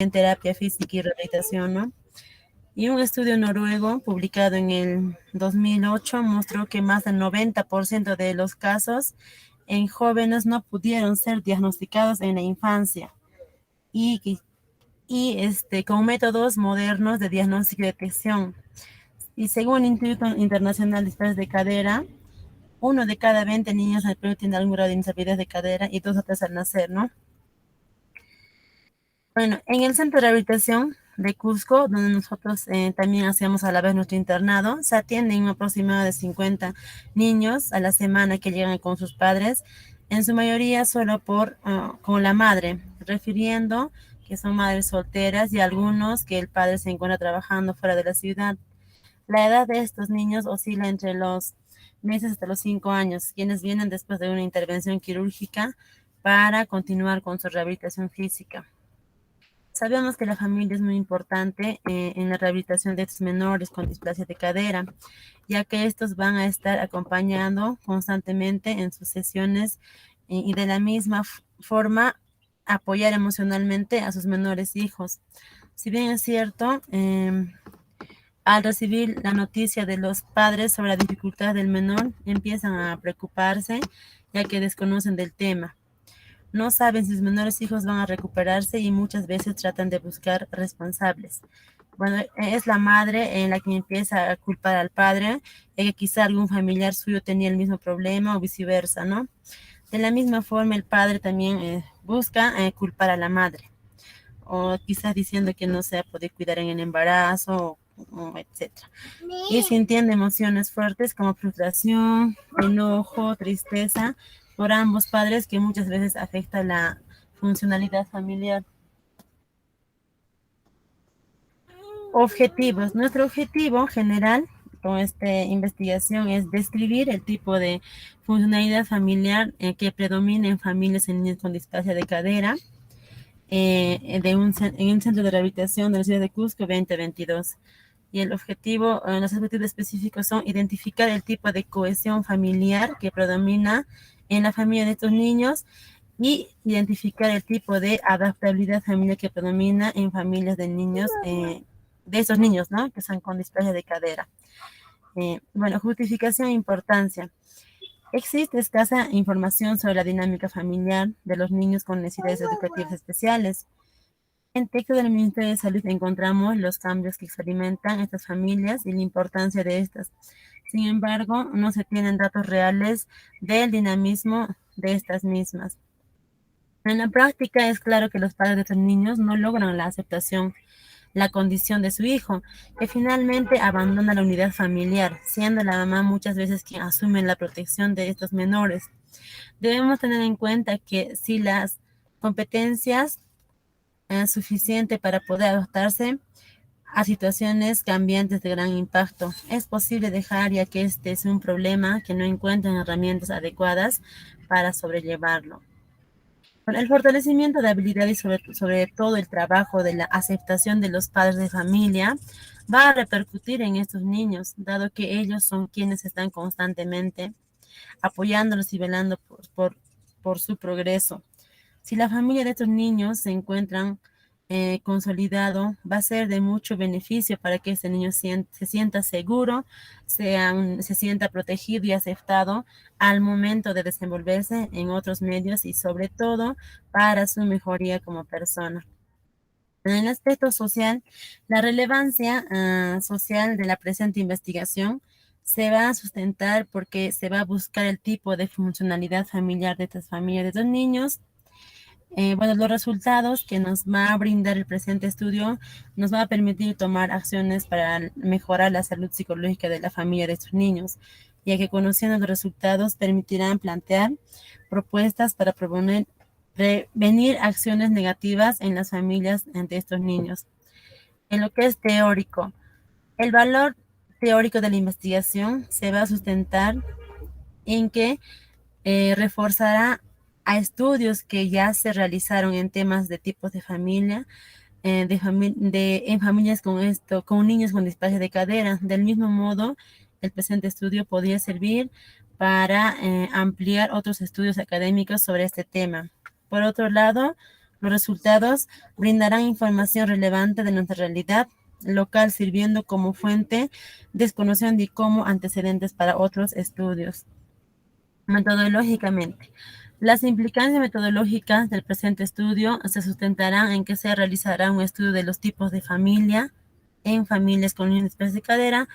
en terapia física y rehabilitación, ¿no? Y un estudio noruego publicado en el 2008 mostró que más del 90% de los casos en jóvenes no pudieron ser diagnosticados en la infancia y, con métodos modernos de diagnóstico y detección. Y según el Instituto Internacional de Espasmos de Cadera, 1 de cada 20 niños en el Perú tiene algún grado de inestabilidad de cadera y 2 o 3 al nacer, ¿no? Bueno, en el centro de rehabilitación de Cusco, donde nosotros también hacemos a la vez nuestro internado, se atienden un aproximado de 50 niños a la semana que llegan con sus padres, en su mayoría solo con la madre, refiriendo que son madres solteras y algunos que el padre se encuentra trabajando fuera de la ciudad. La edad de estos niños oscila entre los meses hasta los 5 años, quienes vienen después de una intervención quirúrgica para continuar con su rehabilitación física. Sabemos que la familia es muy importante en la rehabilitación de estos menores con displasia de cadera, ya que estos van a estar acompañando constantemente en sus sesiones y de la misma forma apoyar emocionalmente a sus menores hijos. Si bien es cierto, al recibir la noticia de los padres sobre la dificultad del menor, empiezan a preocuparse, ya que desconocen del tema. No saben si sus menores hijos van a recuperarse y muchas veces tratan de buscar responsables. Bueno, es la madre en la que empieza a culpar al padre, de que quizá algún familiar suyo tenía el mismo problema o viceversa, ¿no? De la misma forma, el padre también busca culpar a la madre, o quizás diciendo que no se ha podido cuidar en el embarazo, etcétera. Y sintiendo emociones fuertes como frustración, enojo, tristeza por ambos padres, que muchas veces afecta la funcionalidad familiar. Objetivos. Nuestro objetivo general con esta investigación es describir el tipo de funcionalidad familiar que predomina en familias en niños con displasia de cadera en un centro de rehabilitación de la ciudad de Cusco 2022. Y los objetivos específicos son identificar el tipo de cohesión familiar que predomina en la familia de estos niños y identificar el tipo de adaptabilidad familiar que predomina en familias de niños, de esos niños, ¿no? Que son con displasia de cadera. Bueno, justificación e importancia. Existe escasa información sobre la dinámica familiar de los niños con necesidades educativas especiales. En texto del Ministerio de Salud encontramos los cambios que experimentan estas familias y la importancia de estas. Sin embargo, no se tienen datos reales del dinamismo de estas mismas. En la práctica es claro que los padres de estos niños no logran la aceptación, la condición de su hijo, que finalmente abandona la unidad familiar, siendo la mamá muchas veces quien asume la protección de estos menores. Debemos tener en cuenta que si las competencias suficiente para poder adaptarse a situaciones cambiantes de gran impacto. Es posible dejar ya que este es un problema que no encuentran herramientas adecuadas para sobrellevarlo. El fortalecimiento de habilidades y sobre todo el trabajo de la aceptación de los padres de familia va a repercutir en estos niños, dado que ellos son quienes están constantemente apoyándolos y velando por su progreso. Si la familia de estos niños se encuentran consolidado, va a ser de mucho beneficio para que este niño se sienta seguro, se sienta protegido y aceptado al momento de desenvolverse en otros medios y sobre todo para su mejoría como persona. En el aspecto social, la relevancia social de la presente investigación se va a sustentar porque se va a buscar el tipo de funcionalidad familiar de estas familias de estos niños. Bueno, los resultados que nos va a brindar el presente estudio nos va a permitir tomar acciones para mejorar la salud psicológica de la familia de estos niños, ya que conociendo los resultados permitirán plantear propuestas para prevenir acciones negativas en las familias de estos niños. En lo que es teórico, el valor teórico de la investigación se va a sustentar en que reforzará a estudios que ya se realizaron en temas de tipos de familia, en familias con niños con displasia de cadera. Del mismo modo, el presente estudio podría servir para ampliar otros estudios académicos sobre este tema. Por otro lado, Los resultados brindarán información relevante de nuestra realidad local, sirviendo como fuente de conocimiento y como antecedentes para otros estudios. Metodológicamente, las implicancias metodológicas del presente estudio se sustentarán en que se realizará un estudio de los tipos de familia en familias con niños de especie de cadera,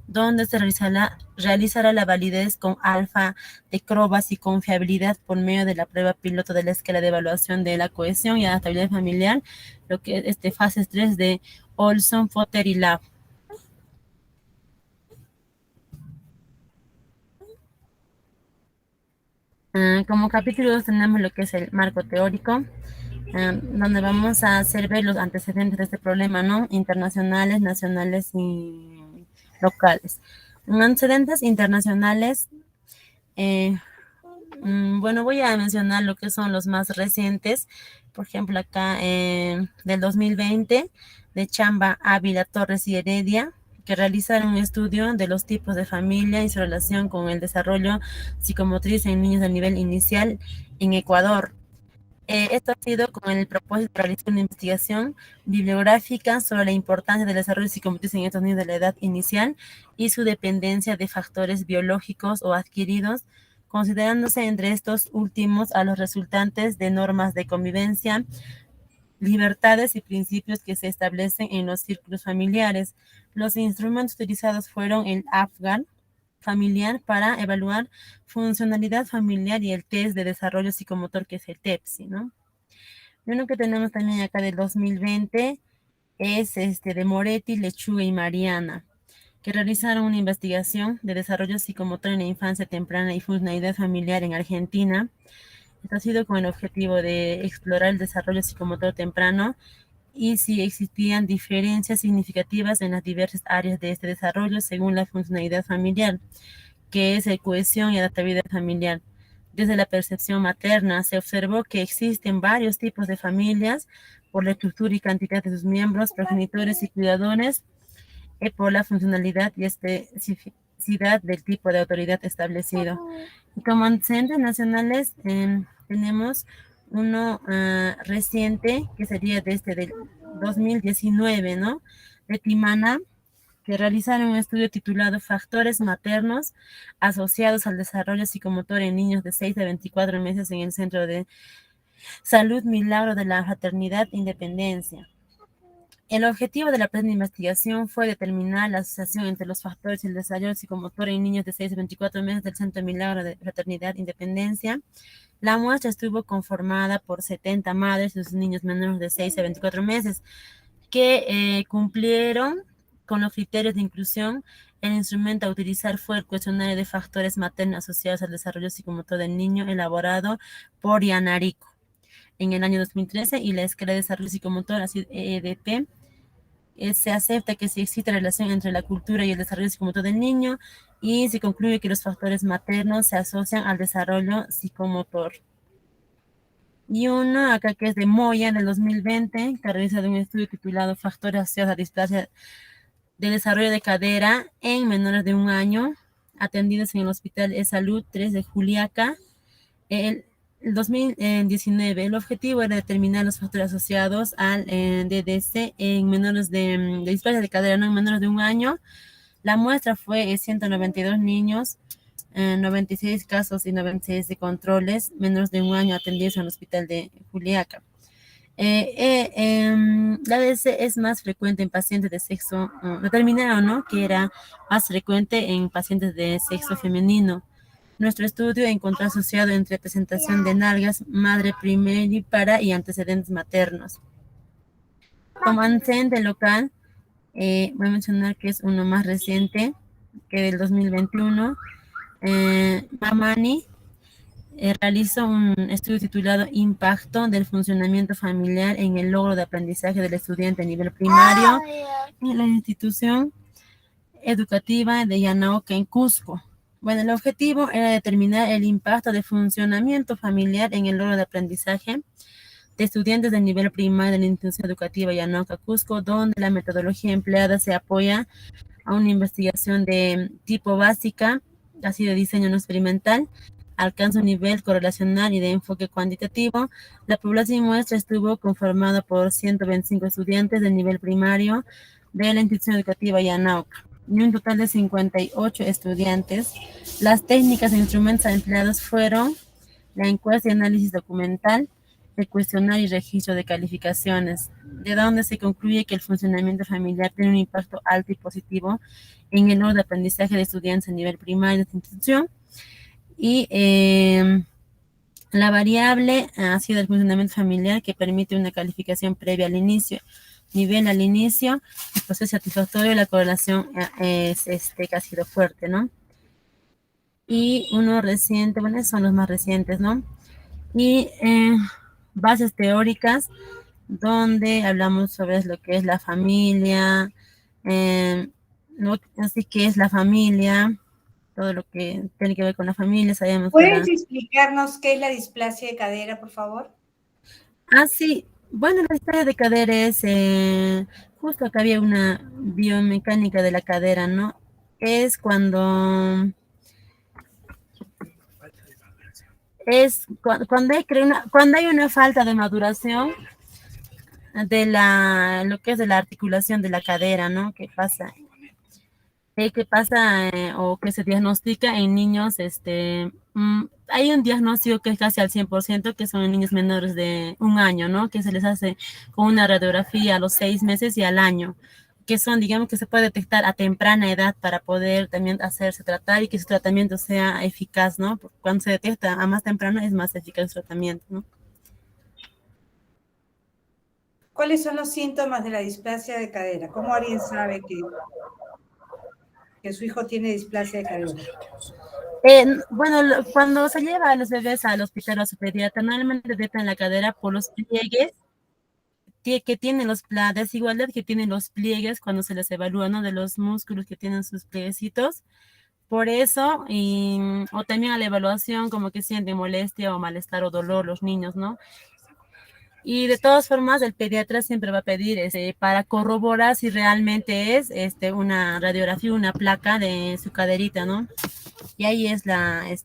donde se realizará la validez con alfa de Crobas y confiabilidad por medio de la prueba piloto de la escala de evaluación de la cohesión y adaptabilidad familiar, lo que es fase 3 de Olson, Fotter y Lab. Como capítulo 2 tenemos lo que es el marco teórico, donde vamos a hacer ver los antecedentes de este problema, ¿no? Internacionales, nacionales y locales. Antecedentes internacionales, eh, bueno, voy a mencionar lo que son los más recientes. Por ejemplo, acá del 2020, de Chamba, Ávila, Torres y Heredia, que realizaron un estudio de los tipos de familia y su relación con el desarrollo psicomotriz en niños de nivel inicial en Ecuador. Esto ha sido con el propósito de realizar una investigación bibliográfica sobre la importancia del desarrollo psicomotriz en estos niños de la edad inicial y su dependencia de factores biológicos o adquiridos, considerándose entre estos últimos a los resultantes de normas de convivencia, libertades y principios que se establecen en los círculos familiares. Los instrumentos utilizados fueron el Afgan familiar para evaluar funcionalidad familiar y el test de desarrollo psicomotor que es el TEPSI, ¿no? Y uno que tenemos también acá del 2020 es de Moretti, Lechuga y Mariana, que realizaron una investigación de desarrollo psicomotor en la infancia temprana y funcionalidad familiar en Argentina. Esto ha sido con el objetivo de explorar el desarrollo psicomotor temprano y si existían diferencias significativas en las diversas áreas de este desarrollo según la funcionalidad familiar, que es la cohesión y adaptabilidad familiar. Desde la percepción materna se observó que existen varios tipos de familias por la estructura y cantidad de sus miembros, progenitores y cuidadores, y por la funcionalidad y especificidad del tipo de autoridad establecido. Y como antecedentes nacionales tenemos uno reciente, que sería desde del 2019, ¿no? De Timana, que realizaron un estudio titulado Factores maternos asociados al desarrollo psicomotor en niños de 6 a 24 meses en el Centro de Salud Milagro de la Fraternidad Independencia. El objetivo de la presente investigación fue determinar la asociación entre los factores y el desarrollo psicomotor en niños de 6 a 24 meses del Centro Milagro de Fraternidad Independencia. La muestra estuvo conformada por 70 madres y sus niños menores de 6 a 24 meses que cumplieron con los criterios de inclusión. El instrumento a utilizar fue el cuestionario de factores maternos asociados al desarrollo psicomotor del niño elaborado por Yanarico en el año 2013 y la escala de desarrollo psicomotor, así EDP. Se acepta que sí existe relación entre la cultura y el desarrollo psicomotor del niño y se concluye que los factores maternos se asocian al desarrollo psicomotor. Y uno acá que es de Moya del 2020, que realiza un estudio titulado Factores asociados a displasia de desarrollo de cadera en menores de 1 año, atendidos en el Hospital de Salud 3 de Juliaca. El 2019, el objetivo era determinar los factores asociados al DDC en menores de displasia de cadera, no en menores de 1 año. La muestra fue 192 niños, 96 casos y 96 de controles, menores de 1 año atendidos en el Hospital de Juliaca. La DDC es más frecuente en pacientes de sexo determinado, ¿no? Que era más frecuente en pacientes de sexo femenino. Nuestro estudio encontró asociado entre presentación de nalgas, madre primípara y antecedentes maternos. Como antecedente local, voy a mencionar que es uno más reciente, que del 2021. Mamani realizó un estudio titulado Impacto del funcionamiento familiar en el logro de aprendizaje del estudiante a nivel primario en la institución educativa de Yanaoca en Cusco. Bueno, el objetivo era determinar el impacto de funcionamiento familiar en el logro de aprendizaje de estudiantes de nivel primario de la institución educativa Yanaoca Cusco, donde la metodología empleada se apoya a una investigación de tipo básica, así de diseño no experimental, alcanza un nivel correlacional y de enfoque cuantitativo. La población muestra estuvo conformada por 125 estudiantes del nivel primario de la institución educativa Yanauca y un total de 58 estudiantes. Las técnicas e instrumentos empleados fueron la encuesta y análisis documental, el cuestionario y registro de calificaciones, de donde se concluye que el funcionamiento familiar tiene un impacto alto y positivo en el logro de aprendizaje de estudiantes a nivel primario de esta institución. Y la variable ha sido el funcionamiento familiar, que permite una calificación previa al inicio, nivel al inicio, el proceso satisfactorio, la correlación es que ha sido fuerte, ¿no? Y uno reciente, bueno, son los más recientes, ¿no? Y bases teóricas, donde hablamos sobre lo que es la familia, ¿no? Así que es la familia, todo lo que tiene que ver con la familia, sabemos que ¿Puedes explicarnos qué es la displasia de cadera, por favor? Sí, bueno, la historia de cadera es, justo acá había una biomecánica de la cadera, ¿no? Es cuando hay una falta de maduración lo que es de la articulación de la cadera, ¿no? ¿Qué pasa o que se diagnostica en niños? Hay un diagnóstico que es casi al 100%, que son en niños menores de 1 año, ¿no? Que se les hace con una radiografía a los 6 meses y al año, que son, digamos, que se puede detectar a temprana edad para poder también hacerse tratar y que su tratamiento sea eficaz, ¿no? Porque cuando se detecta a más temprano es más eficaz el tratamiento, ¿no? ¿Cuáles son los síntomas de la displasia de cadera? ¿Cómo alguien sabe que su hijo tiene displasia de cadera? Bueno, cuando se lleva a los bebés al hospital o a su pediatra, normalmente detectan la cadera por los pliegues que tienen la desigualdad que tienen los pliegues cuando se les evalúa, ¿no? De los músculos que tienen sus plieguecitos. Por eso, o también a la evaluación, como que sienten molestia o malestar o dolor los niños, ¿no? Y de todas formas, el pediatra siempre va a pedir para corroborar si realmente es una radiografía, una placa de su caderita, ¿no? Y ahí es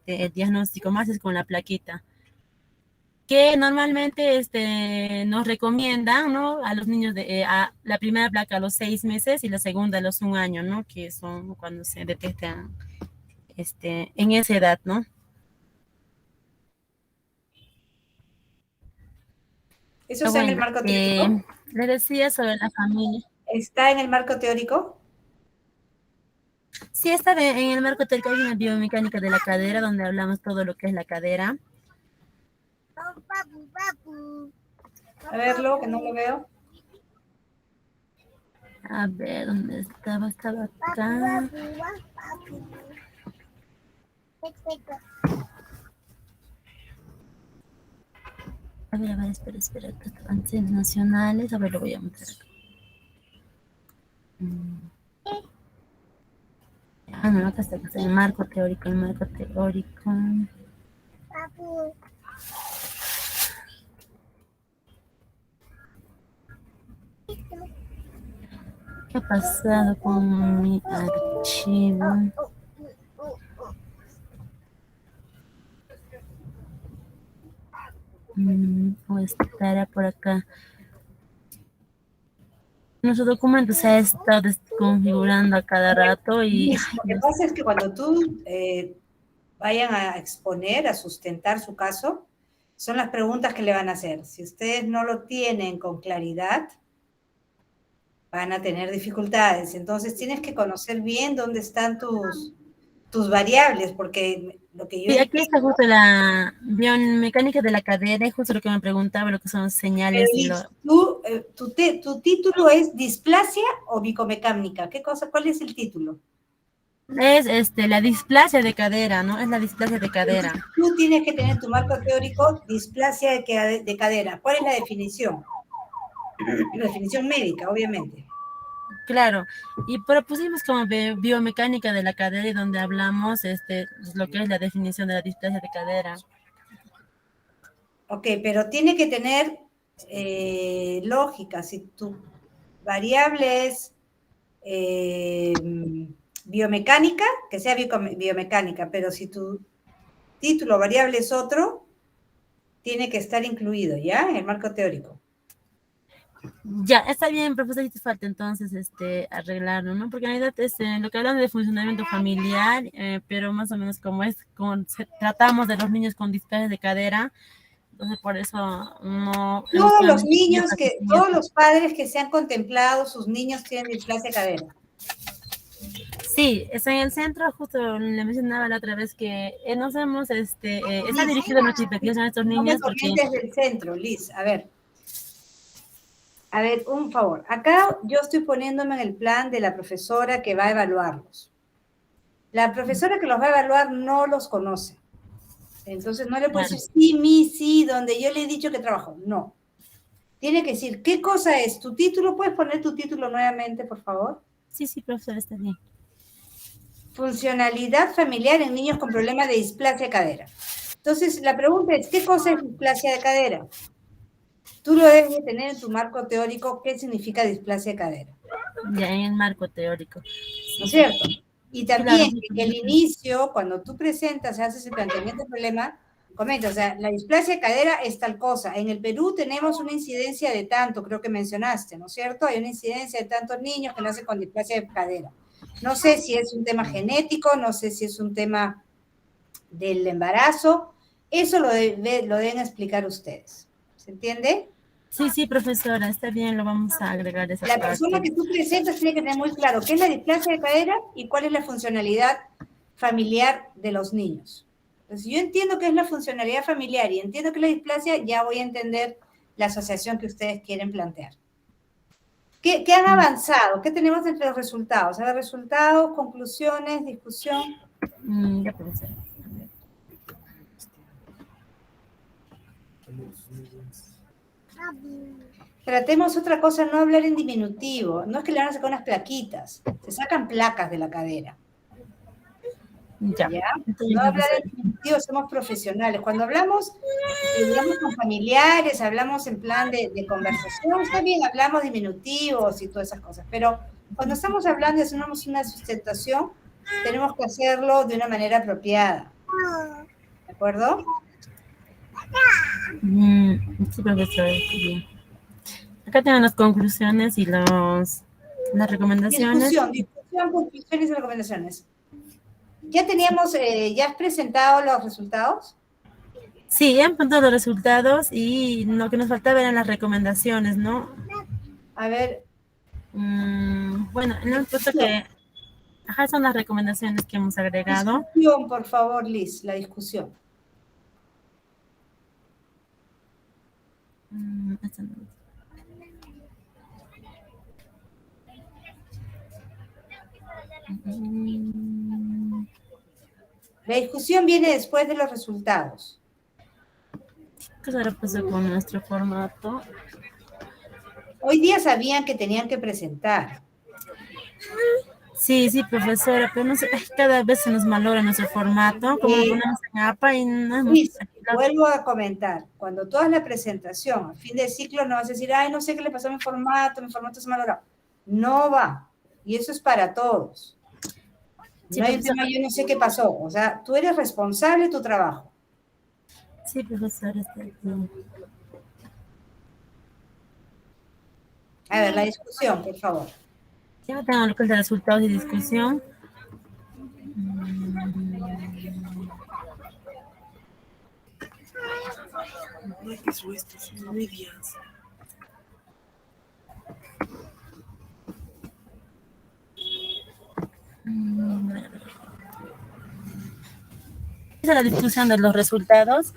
el diagnóstico más es con la plaquita, que normalmente nos recomiendan, ¿no? A los niños a la primera placa a los 6 meses y la segunda a los 1 año, ¿no? Que son cuando se detectan en esa edad, ¿no? ¿Eso Pero está en el bueno, marco teórico? le decía sobre la familia. ¿Está en el marco teórico? Sí, está en el marco teórico hay una biomecánica de la cadera, donde hablamos todo lo que es la cadera. A verlo, que no lo veo. A ver, ¿dónde estaba? Estaba acá. A ver, espera, que estaban siendo nacionales. A ver, lo voy a mostrar acá. No, acá está el marco teórico, ¿Qué ha pasado con mi archivo? O estará por acá. Nuestro documento se ha estado desconfigurando a cada rato y Lo que pasa es que cuando tú vayan a exponer, a sustentar su caso, son las preguntas que le van a hacer. Si ustedes no lo tienen con claridad, van a tener dificultades. Entonces tienes que conocer bien dónde están tus variables, porque lo que yo sí, aquí está entiendo, justo la biomecánica de la cadera, y justo lo que me preguntaba, lo que son pero señales y tu título es displasia o bicomecánica. ¿Qué cosa? ¿Cuál es el título? es la displasia de cadera, ¿no? Es la displasia de cadera. Entonces, tú tienes que tener tu marco teórico displasia de cadera. ¿Cuál es la definición? La definición médica, obviamente. Claro, y propusimos como biomecánica de la cadera y donde hablamos lo que es la definición de la displasia de cadera. Ok, pero tiene que tener lógica. Si tu variable es biomecánica, que sea biomecánica, pero si tu título variable es otro, tiene que estar incluido, ¿ya? En el marco teórico. Ya, está bien, profesor, y te falta entonces arreglarlo, ¿no? Porque en realidad lo que hablan de funcionamiento familiar, pero más o menos como es, tratamos de los niños con displasia de cadera, entonces por eso no hemos Todos los tenido niños, todos padecimiento. los padres que se han contemplado, sus niños tienen displasia de cadera. Sí, está en el centro, justo le mencionaba la otra vez que nos hemos, está dirigido a nuestra investigación a estos No me niños porque... corrientes del centro, Liz. A ver, un favor. Acá yo estoy poniéndome en el plan de la profesora que va a evaluarlos. La profesora que los va a evaluar no los conoce. Entonces no le puedo decir sí, mi, sí, donde yo le he dicho que trabajo. No. Tiene que decir, ¿qué cosa es? ¿Tu título? ¿Puedes poner tu título nuevamente, por favor? Sí, profesor, está bien. Funcionalidad familiar en niños con problemas de displasia de cadera. Entonces, la pregunta es, ¿qué cosa es displasia de cadera? Tú lo debes de tener en tu marco teórico, ¿qué significa displasia de cadera? Ya, en el marco teórico. ¿No es cierto? Y también Claro, en el inicio, cuando tú presentas, haces el planteamiento del problema, comenta, o sea, la displasia de cadera es tal cosa. En el Perú tenemos una incidencia de tanto, creo que mencionaste, ¿no es cierto? Hay una incidencia de tantos niños que nacen con displasia de cadera. No sé si es un tema genético, no sé si es un tema del embarazo. Eso lo deben explicar ustedes. ¿Se entiende? Sí, profesora, está bien, lo vamos a agregar esa La parte. persona que tú presentas tiene que tener muy claro qué es la displasia de cadera y cuál es la funcionalidad familiar de los niños. Entonces, si yo entiendo qué es la funcionalidad familiar y entiendo qué es la displasia, ya voy a entender la asociación que ustedes quieren plantear. ¿Qué han avanzado? ¿Qué tenemos entre los resultados? A ver, resultados, conclusiones, discusión. Ya, profesora. Tratemos otra cosa, no hablar en diminutivo. No es que le van a sacar unas plaquitas. Se sacan placas de la cadera. Ya. ¿Ya? Entonces, No hablar profesora. en diminutivo, somos profesionales. Cuando hablamos, digamos, con familiares, hablamos en plan de conversación, está bien, hablamos diminutivos y todas esas cosas. Pero cuando estamos hablando y hacemos una sustentación, tenemos que hacerlo de una manera apropiada. ¿De acuerdo? Sí, profesora, está bien. Acá tengo las conclusiones y las recomendaciones. Discusión, conclusiones y recomendaciones. ¿Ya teníamos, ya has presentado los resultados? Sí, ya han puesto los resultados y lo que nos faltaba eran las recomendaciones, ¿no? A ver. Bueno, en el punto que... Ajá, son las recomendaciones que hemos agregado. Discusión, por favor, Liz, la discusión. Esta no. La discusión viene después de los resultados. ¿Qué se pasó con nuestro formato? Hoy día sabían que tenían que presentar. Sí, profesora, pero no sé, cada vez se nos malogra nuestro formato, como lo ponemos en APA y no hemos... Sí, vuelvo a comentar, cuando tú hagas la presentación a fin de ciclo no vas a decir, ay, no sé qué le pasó a mi formato se malogró. No va, y eso es para todos. Sí, no hay un tema, yo no sé qué pasó, o sea, tú eres responsable de tu trabajo. Sí, profesora, está bien. A ver, la discusión, por favor. Ya tengo lo que es de resultados y discusión. Esa es la discusión de los resultados.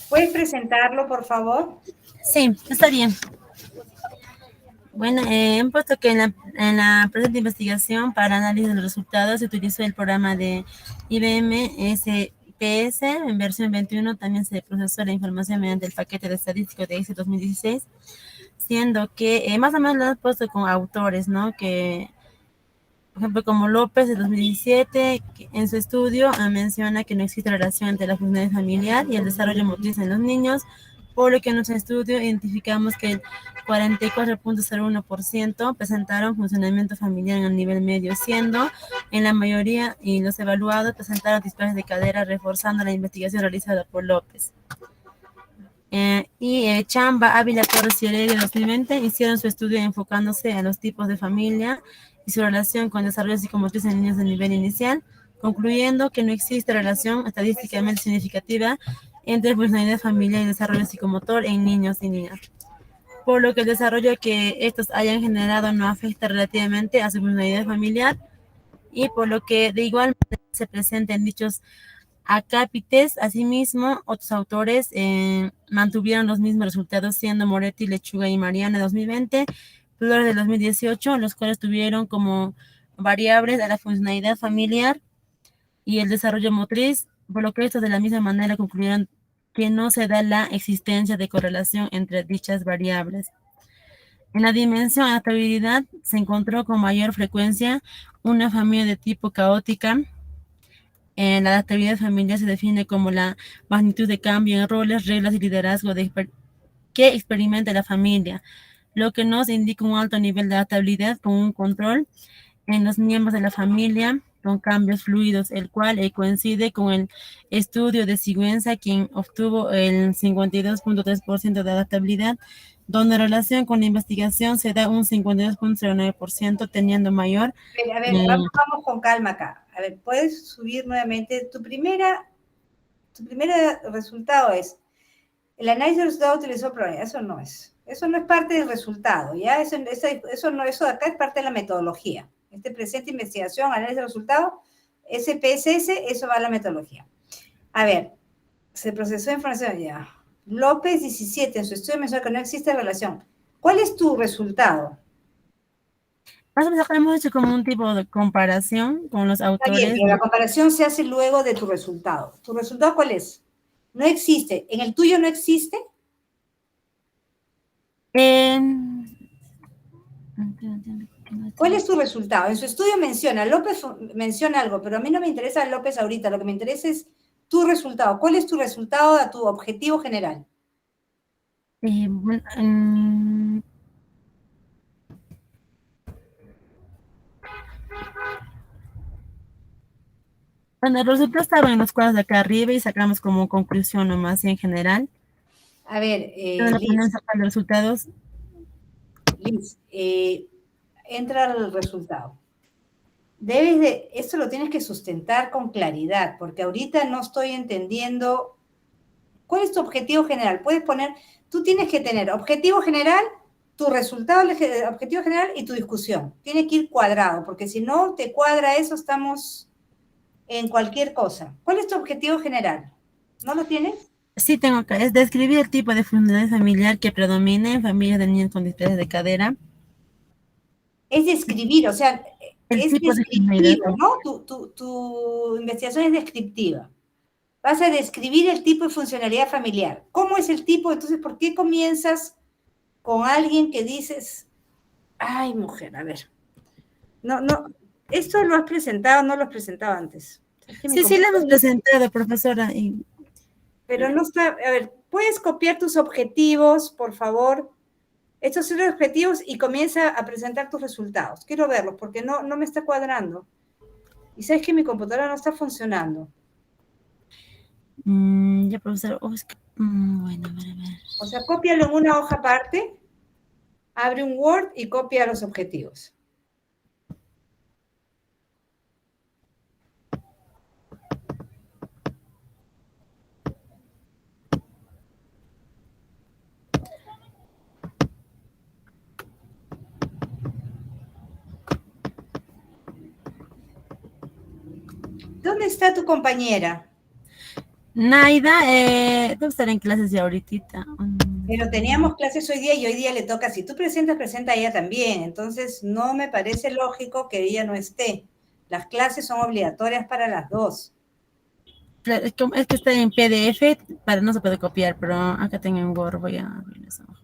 ¿Puedes presentarlo, por favor? Sí, está bien. Bueno, he puesto que en la presente investigación para análisis de los resultados se utilizó el programa de IBM SPS en versión 21. También se procesó la información mediante el paquete de estadístico de ICE 2016, siendo que más o menos lo he puesto con autores, ¿no? Que, por ejemplo, como López de 2017, que en su estudio menciona que no existe relación entre la funcionalidad familiar y el desarrollo motriz en los niños, por lo que en nuestro estudio identificamos que el 44.01% presentaron funcionamiento familiar en el nivel medio, siendo en la mayoría y los evaluados presentaron displasia de cadera, reforzando la investigación realizada por López. Chamba, Ávila, Torres y Heredia 2020 hicieron su estudio enfocándose a los tipos de familia y su relación con el desarrollo psicomotriz en niños de nivel inicial, concluyendo que no existe relación estadísticamente significativa entre funcionalidad familiar y desarrollo psicomotor en niños y niñas, por lo que el desarrollo que estos hayan generado no afecta relativamente a su funcionalidad familiar y por lo que de igual manera se presenten dichos acápites. Asimismo, otros autores mantuvieron los mismos resultados, siendo Moretti, Lechuga y Mariana 2020, Flores de 2018, los cuales tuvieron como variables a la funcionalidad familiar y el desarrollo motriz, por lo que estos de la misma manera concluyeron que no se da la existencia de correlación entre dichas variables. En la dimensión adaptabilidad se encontró con mayor frecuencia una familia de tipo caótica. La adaptabilidad familiar se define como la magnitud de cambio en roles, reglas y liderazgo que experimenta la familia, lo que nos indica un alto nivel de adaptabilidad con un control en los miembros de la familia con cambios fluidos, el cual coincide con el estudio de Sigüenza, quien obtuvo el 52.3% de adaptabilidad, donde en relación con la investigación se da un 52.09%, teniendo mayor... A ver, vamos con calma acá. A ver, puedes subir nuevamente. Tu primera resultado es, el análisis de resultados utilizó probabilidad. Eso no es parte del resultado, ¿ya? Eso de acá es parte de la metodología. Presente investigación, análisis de resultados, SPSS, eso va a la metodología. A ver, se procesó información ya. López 17, en su estudio mencionó que no existe relación. ¿Cuál es tu resultado? Más o menos acá hemos hecho como un tipo de comparación con los autores. Está bien, pero la comparación se hace luego de tu resultado. ¿Tu resultado cuál es? No existe. ¿En el tuyo no existe? ¿Cuál es tu resultado? En su estudio López menciona algo, pero a mí no me interesa López ahorita, lo que me interesa es tu resultado. ¿Cuál es tu resultado a tu objetivo general? Bueno, el resultado estaba en los cuadros de acá arriba y sacamos como conclusión nomás en general. A ver, Liz, sacando resultados. Liz, entra al resultado. Esto lo tienes que sustentar con claridad, porque ahorita no estoy entendiendo cuál es tu objetivo general. Puedes poner, tú tienes que tener objetivo general, tu resultado, objetivo general y tu discusión. Tiene que ir cuadrado, porque si no te cuadra eso, estamos en cualquier cosa. ¿Cuál es tu objetivo general? ¿No lo tienes? Sí, tengo acá. Es describir el tipo de funcionalidad familiar que predomina en familias de niños con displasia de cadera. Es describir, o sea, es descriptivo, ¿no? Tu investigación es descriptiva. Vas a describir el tipo de funcionalidad familiar. ¿Cómo es el tipo? Entonces, ¿por qué comienzas con alguien que dices, ay, mujer, a ver, no, esto lo has presentado, no lo has presentado antes? Sí, lo hemos presentado, profesora. Pero no está, a ver, ¿puedes copiar tus objetivos, por favor? Estos son los objetivos y comienza a presentar tus resultados. Quiero verlos porque no me está cuadrando. Y sabes que mi computadora no está funcionando. Ya, profesor. Bueno, a ver. O sea, cópialo en una hoja aparte, abre un Word y copia los objetivos. ¿Dónde está tu compañera? Naida, debe estar en clases ya ahorita. Pero teníamos clases hoy día y hoy día le toca, si tú presentas, presenta ella también. Entonces, no me parece lógico que ella no esté. Las clases son obligatorias para las dos. Es que está en PDF, no se puede copiar, pero acá tengo en Word, voy a abrir eso mejor.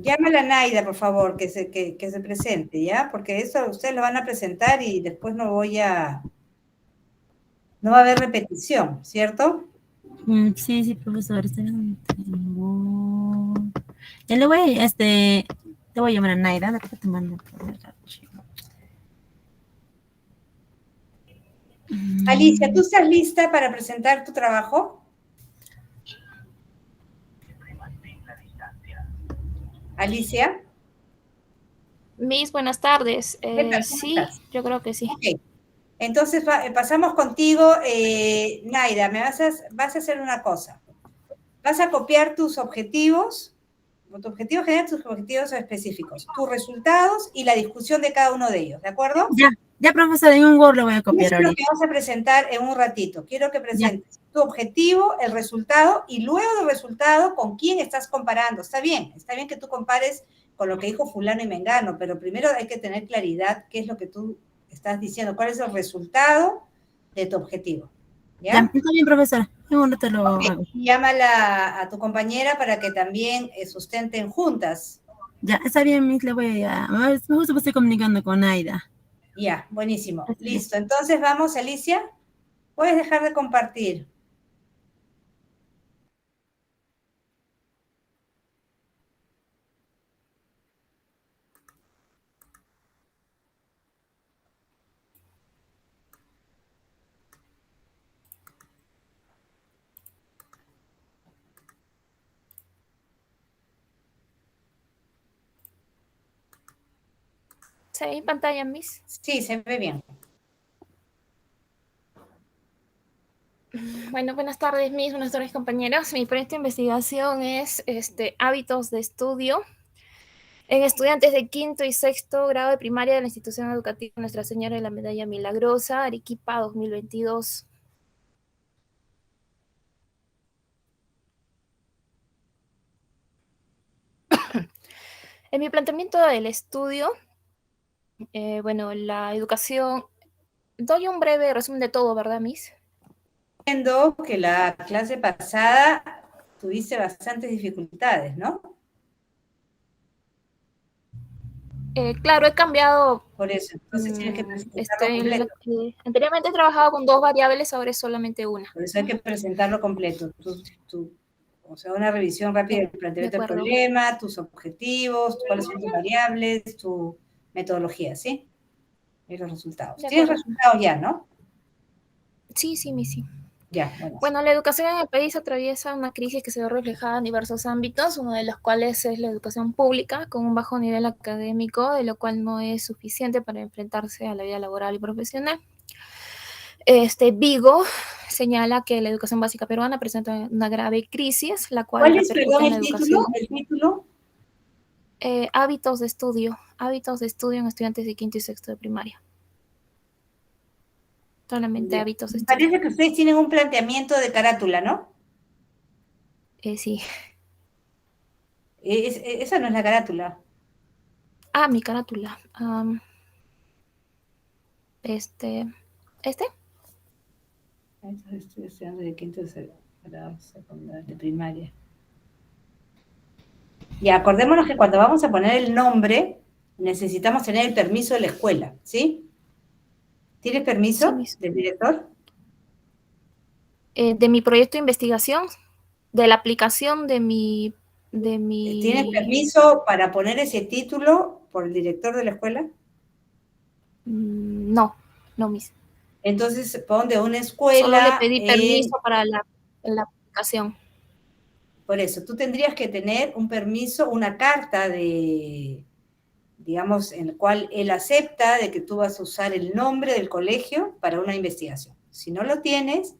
Llámala a Naida, por favor, que se presente, ¿ya? Porque eso ustedes lo van a presentar y después no voy a No va a haber repetición, ¿cierto? Sí, profesor. Ya le voy, te voy a llamar a Naida, la que te mando por el archivo. Alicia, ¿tú estás lista para presentar tu trabajo? Alicia. Miss, buenas tardes. ¿Qué tal? ¿Cómo Sí, estás? yo creo que sí. Ok. Entonces pasamos contigo, Naida, vas a hacer una cosa. Vas a copiar tus objetivos, tu objetivo general, tus objetivos específicos, tus resultados y la discusión de cada uno de ellos, ¿de acuerdo? Ya, profesor, en un Word lo voy a Eso copiar es lo ahorita. que vas a presentar en un ratito. Quiero que Ya. presentes tu objetivo, el resultado y luego del resultado con quién estás comparando. Está bien que tú compares con lo que dijo fulano y mengano, pero primero hay que tener claridad qué es lo que tú estás diciendo, cuál es el resultado de tu objetivo. Ya, ¿Ya? está bien, profesora. En un rato lo Ok, hago. llámala a tu compañera para que también sustenten juntas. Ya, está bien, Miss, le voy a... Justo me estoy comunicando con Aida. Ya, buenísimo. Está bien. Listo. Entonces vamos, Alicia. Puedes dejar de compartir. ¿Se ve en pantalla, Miss? Sí, se ve bien. Bueno, buenas tardes, Miss, buenas tardes, compañeros. Mi proyecto de investigación es hábitos de estudio en estudiantes de quinto y sexto grado de primaria de la institución educativa Nuestra Señora de la Medalla Milagrosa, Arequipa 2022. En mi planteamiento del estudio, bueno, la educación, doy un breve resumen de todo, ¿verdad, Miss? Viendo que la clase pasada tuviste bastantes dificultades, ¿no? Claro, he cambiado. Por eso, entonces tienes que presentarlo completo. Anteriormente he trabajado con 2 variables, ahora es solamente una. Por eso hay que presentarlo completo. O sea, una revisión rápida del De planteamiento del acuerdo. problema, tus objetivos, cuáles son tus variables, tu metodología, ¿sí? Y los resultados. De Tienes acuerdo. resultados ya, ¿no? Sí, sí. Ya, bueno. Bueno, la educación en el país atraviesa una crisis que se ve reflejada en diversos ámbitos, uno de los cuales es la educación pública, con un bajo nivel académico, de lo cual no es suficiente para enfrentarse a la vida laboral y profesional. Vigo señala que la educación básica peruana presenta una grave crisis, la cual ¿Cuál es, repercute perdón, en la el título? educación. ¿El título? Hábitos de estudio en estudiantes de quinto y sexto de primaria. Solamente Ya. hábitos de Me estudio. parece que ustedes tienen un planteamiento de carátula, ¿no? Sí. Esa no es la carátula. Mi carátula. Este. Estoy estudiando de quinto grado secundario, de primaria. Y acordémonos que cuando vamos a poner el nombre, necesitamos tener el permiso de la escuela, ¿sí? ¿Tienes Sí, permiso Miss. del director? De mi proyecto de investigación, de la aplicación de mi. ¿Tienes permiso para poner ese título por el director de la escuela? No, Miss. Entonces pon de una Solo le escuela, pedí permiso para la aplicación. por eso, tú tendrías que tener un permiso, una carta de, digamos, en la cual él acepta de que tú vas a usar el nombre del colegio para una investigación. Si no lo tienes,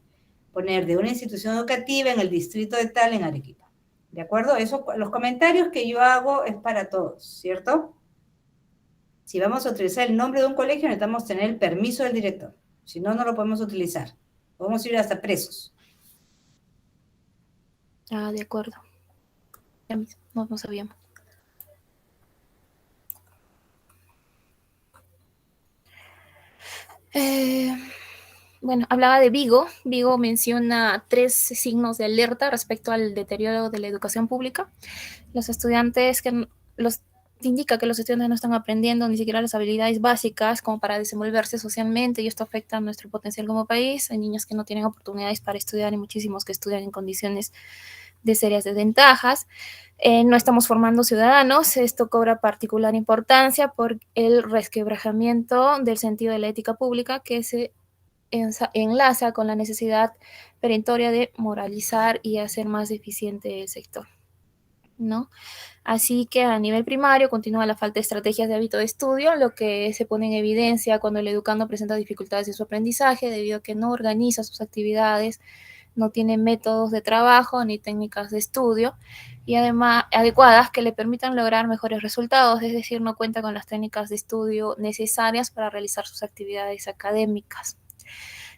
poner de una institución educativa en el distrito de tal en Arequipa. ¿De acuerdo? Eso, los comentarios que yo hago es para todos, ¿cierto? Si vamos a utilizar el nombre de un colegio, necesitamos tener el permiso del director. Si no, no lo podemos utilizar. Podemos ir hasta presos. De acuerdo. Ya, Miss, no sabíamos. Bueno, hablaba de Vigo. Vigo menciona 3 signos de alerta respecto al deterioro de la educación pública. Los estudiantes indica que los estudiantes no están aprendiendo ni siquiera las habilidades básicas como para desenvolverse socialmente, y esto afecta a nuestro potencial como país. Hay niños que no tienen oportunidades para estudiar y muchísimos que estudian en condiciones de serias desventajas. No estamos formando ciudadanos. Esto cobra particular importancia por el resquebrajamiento del sentido de la ética pública, que se enlaza con la necesidad perentoria de moralizar y hacer más eficiente el sector, ¿no? Así que a nivel primario continúa la falta de estrategias de hábito de estudio, lo que se pone en evidencia cuando el educando presenta dificultades en su aprendizaje debido a que no organiza sus actividades, no tiene métodos de trabajo ni técnicas de estudio y además adecuadas que le permitan lograr mejores resultados, es decir, no cuenta con las técnicas de estudio necesarias para realizar sus actividades académicas.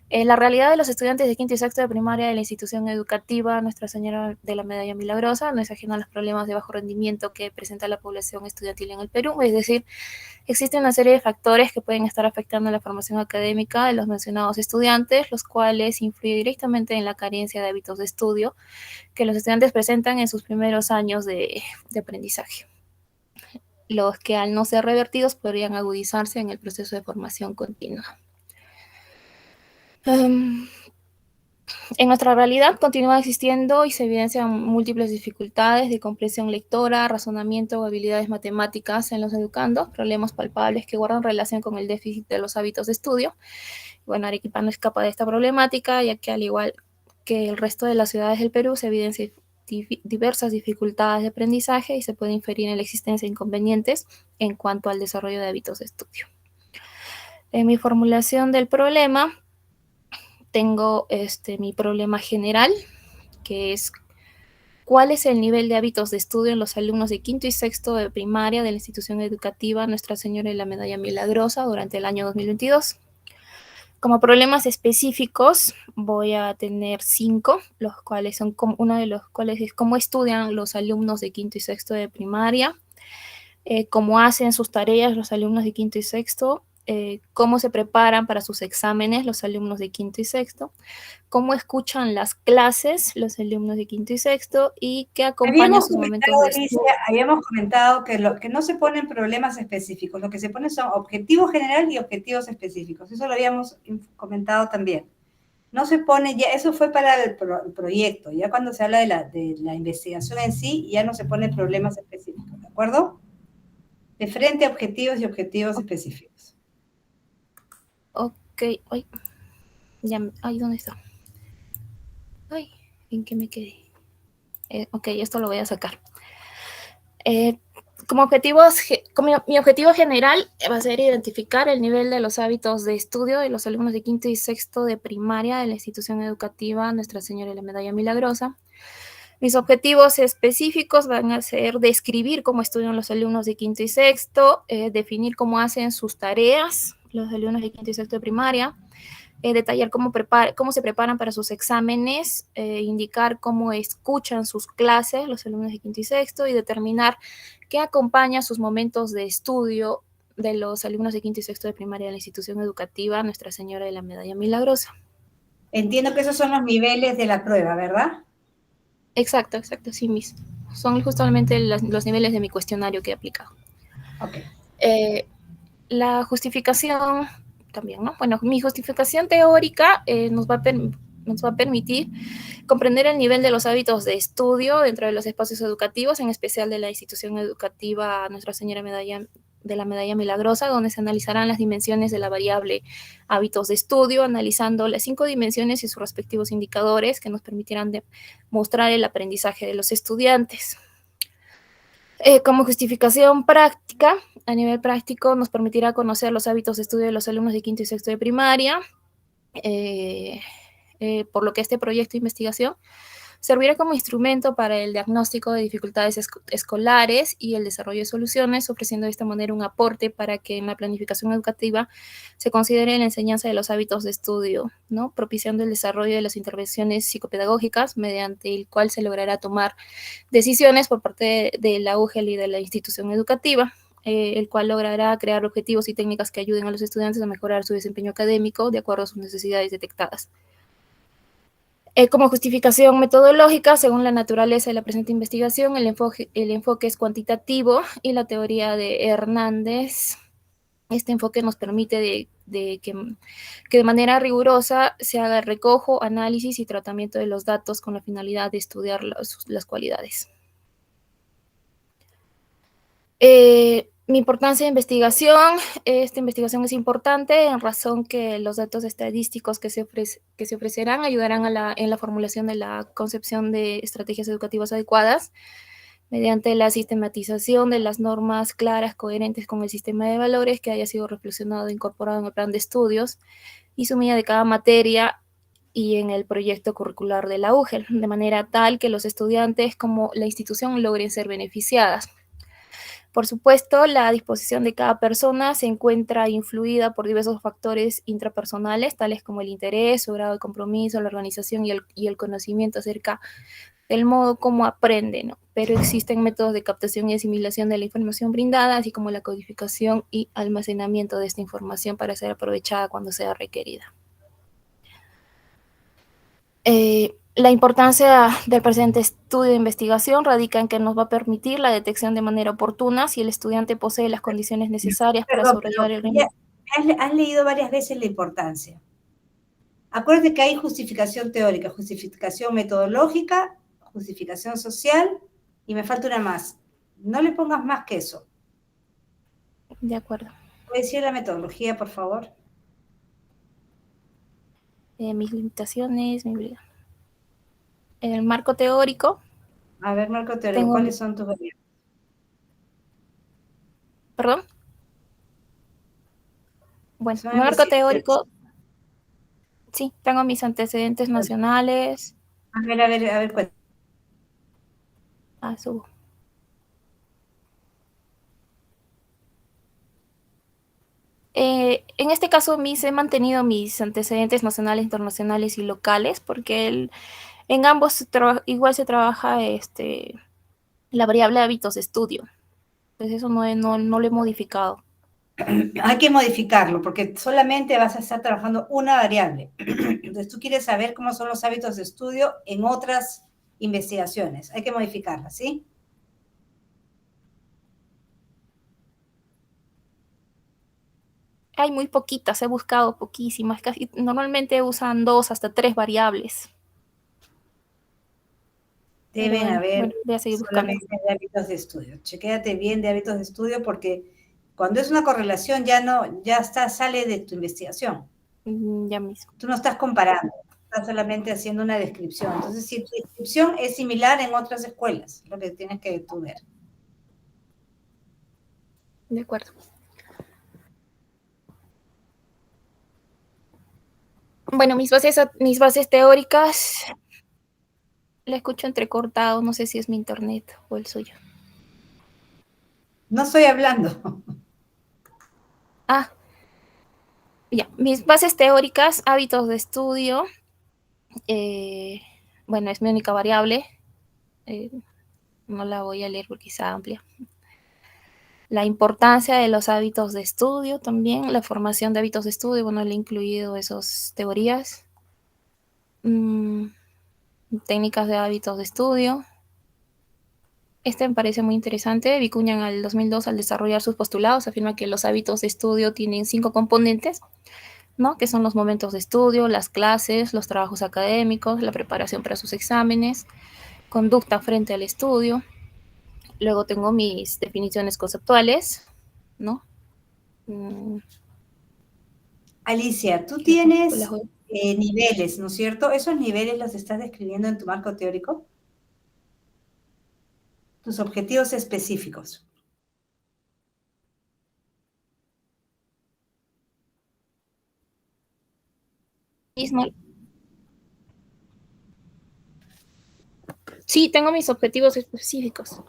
La realidad de los estudiantes de quinto y sexto de primaria de la institución educativa Nuestra Señora de la Medalla Milagrosa no es ajena a los problemas de bajo rendimiento que presenta la población estudiantil en el Perú, es decir, existe una serie de factores que pueden estar afectando la formación académica de los mencionados estudiantes, los cuales influyen directamente en la carencia de hábitos de estudio que los estudiantes presentan en sus primeros años de aprendizaje, los que al no ser revertidos podrían agudizarse en el proceso de formación continua. En nuestra realidad continúa existiendo y se evidencian múltiples dificultades de comprensión lectora, razonamiento o habilidades matemáticas en los educandos, problemas palpables que guardan relación con el déficit de los hábitos de estudio. Bueno, Arequipa no escapa de esta problemática, ya que al igual que el resto de las ciudades del Perú se evidencian diversas dificultades de aprendizaje y se puede inferir en la existencia de inconvenientes en cuanto al desarrollo de hábitos de estudio. En mi formulación del problema, tengo mi problema general, que es cuál es el nivel de hábitos de estudio en los alumnos de quinto y sexto de primaria de la institución educativa Nuestra Señora de la Medalla Milagrosa durante el año 2022. Como problemas específicos voy a tener 5, los cuales son uno de los cuales es cómo estudian los alumnos de quinto y sexto de primaria, cómo hacen sus tareas los alumnos de quinto y sexto, cómo se preparan para sus exámenes los alumnos de quinto y sexto, cómo escuchan las clases los alumnos de quinto y sexto y qué acompaña sus momentos de estudio. Habíamos comentado que no se ponen problemas específicos, lo que se ponen son objetivos generales y objetivos específicos. Eso lo habíamos comentado también. No se pone, ya eso fue para el proyecto, ya cuando se habla de la investigación en sí, ya no se ponen problemas específicos, ¿de acuerdo? De frente a objetivos y objetivos específicos. Ok, ¿dónde está? Ay, ¿en qué me quedé? Ok, esto lo voy a sacar. Mi objetivo general va a ser identificar el nivel de los hábitos de estudio de los alumnos de quinto y sexto de primaria de la institución educativa Nuestra Señora de la Medalla Milagrosa. Mis objetivos específicos van a ser describir cómo estudian los alumnos de quinto y sexto, definir cómo hacen sus tareas los alumnos de quinto y sexto de primaria, detallar cómo se preparan para sus exámenes, indicar cómo escuchan sus clases los alumnos de quinto y sexto y determinar qué acompaña sus momentos de estudio de los alumnos de quinto y sexto de primaria de la institución educativa Nuestra Señora de la Medalla Milagrosa. Entiendo que esos son los niveles de la prueba, ¿verdad? Exacto, sí mismo. Son justamente los niveles de mi cuestionario que he aplicado. Ok. La justificación también, ¿no? Bueno, mi justificación teórica nos va a permitir comprender el nivel de los hábitos de estudio dentro de los espacios educativos, en especial de la institución educativa Nuestra Señora de la Medalla Milagrosa, donde se analizarán las dimensiones de la variable hábitos de estudio, analizando las 5 dimensiones y sus respectivos indicadores que nos permitirán mostrar el aprendizaje de los estudiantes. Como justificación práctica, a nivel práctico, nos permitirá conocer los hábitos de estudio de los alumnos de quinto y sexto de primaria, por lo que este proyecto de investigación servirá como instrumento para el diagnóstico de dificultades escolares y el desarrollo de soluciones, ofreciendo de esta manera un aporte para que en la planificación educativa se considere la enseñanza de los hábitos de estudio, ¿no? Propiciando el desarrollo de las intervenciones psicopedagógicas, mediante el cual se logrará tomar decisiones por parte de la UGEL y de la institución educativa, el cual logrará crear objetivos y técnicas que ayuden a los estudiantes a mejorar su desempeño académico de acuerdo a sus necesidades detectadas. Como justificación metodológica, según la naturaleza de la presente investigación, el enfoque es cuantitativo y la teoría de Hernández. Este enfoque nos permite que de manera rigurosa se haga recojo, análisis y tratamiento de los datos con la finalidad de estudiar las cualidades. Mi importancia de investigación. Esta investigación es importante en razón que los datos estadísticos que se ofrecerán ayudarán en la formulación de la concepción de estrategias educativas adecuadas mediante la sistematización de las normas claras, coherentes con el sistema de valores que haya sido reflexionado e incorporado en el plan de estudios y sumida de cada materia y en el proyecto curricular de la UGEL, de manera tal que los estudiantes como la institución logren ser beneficiadas. Por supuesto, la disposición de cada persona se encuentra influida por diversos factores intrapersonales, tales como el interés, su grado de compromiso, la organización y el conocimiento acerca del modo como aprende, ¿no? Pero existen métodos de captación y asimilación de la información brindada, así como la codificación y almacenamiento de esta información para ser aprovechada cuando sea requerida. La importancia del presente estudio de investigación radica en que nos va a permitir la detección de manera oportuna si el estudiante posee las condiciones necesarias para Perdón, sobrellevar el ya ritmo. has leído varias veces la importancia. Acuérdate que hay justificación teórica, justificación metodológica, justificación social, y me falta una más. No le pongas más que eso. De acuerdo. ¿Puedes decir la metodología, por favor? Mis limitaciones, en el marco teórico, A ver, marco teórico, ¿cuáles son tus variables? perdón. Bueno, Son marco investigaciones. teórico, sí, tengo mis antecedentes nacionales. A ver, cuál. Subo. En este caso, he mantenido mis antecedentes nacionales, internacionales y locales, porque en ambos igual se trabaja la variable hábitos de estudio. Entonces eso no lo he modificado. Hay que modificarlo porque solamente vas a estar trabajando una variable. Entonces tú quieres saber cómo son los hábitos de estudio en otras investigaciones. Hay que modificarlas, ¿sí? Hay muy poquitas, he buscado poquísimas. Normalmente usan 2 hasta 3 variables. Deben haber voy a seguir buscando. solamente de hábitos de estudio. Chequéate bien de hábitos de estudio porque cuando es una correlación ya sale de tu investigación. Ya mismo. Tú no estás comparando, estás solamente haciendo una descripción. Entonces, si tu descripción es similar en otras escuelas, lo que tienes que tú ver. De acuerdo. Bueno, mis bases teóricas, la escucho entrecortado, no sé si es mi internet o el suyo. No estoy hablando. Ya, mis bases teóricas, hábitos de estudio, bueno, es mi única variable, no la voy a leer porque es amplia. La importancia de los hábitos de estudio también, la formación de hábitos de estudio, bueno, le he incluido esas teorías. Técnicas de hábitos de estudio. Este me parece muy interesante. Vicuña en el 2002, al desarrollar sus postulados, afirma que los hábitos de estudio tienen 5 componentes, ¿no? Que son los momentos de estudio, las clases, los trabajos académicos, la preparación para sus exámenes, conducta frente al estudio. Luego tengo mis definiciones conceptuales, ¿no? Alicia, tú tienes Las- niveles, ¿no es cierto? ¿Esos niveles los estás describiendo en tu marco teórico? Tus objetivos específicos. mismo. Sí, tengo mis objetivos específicos.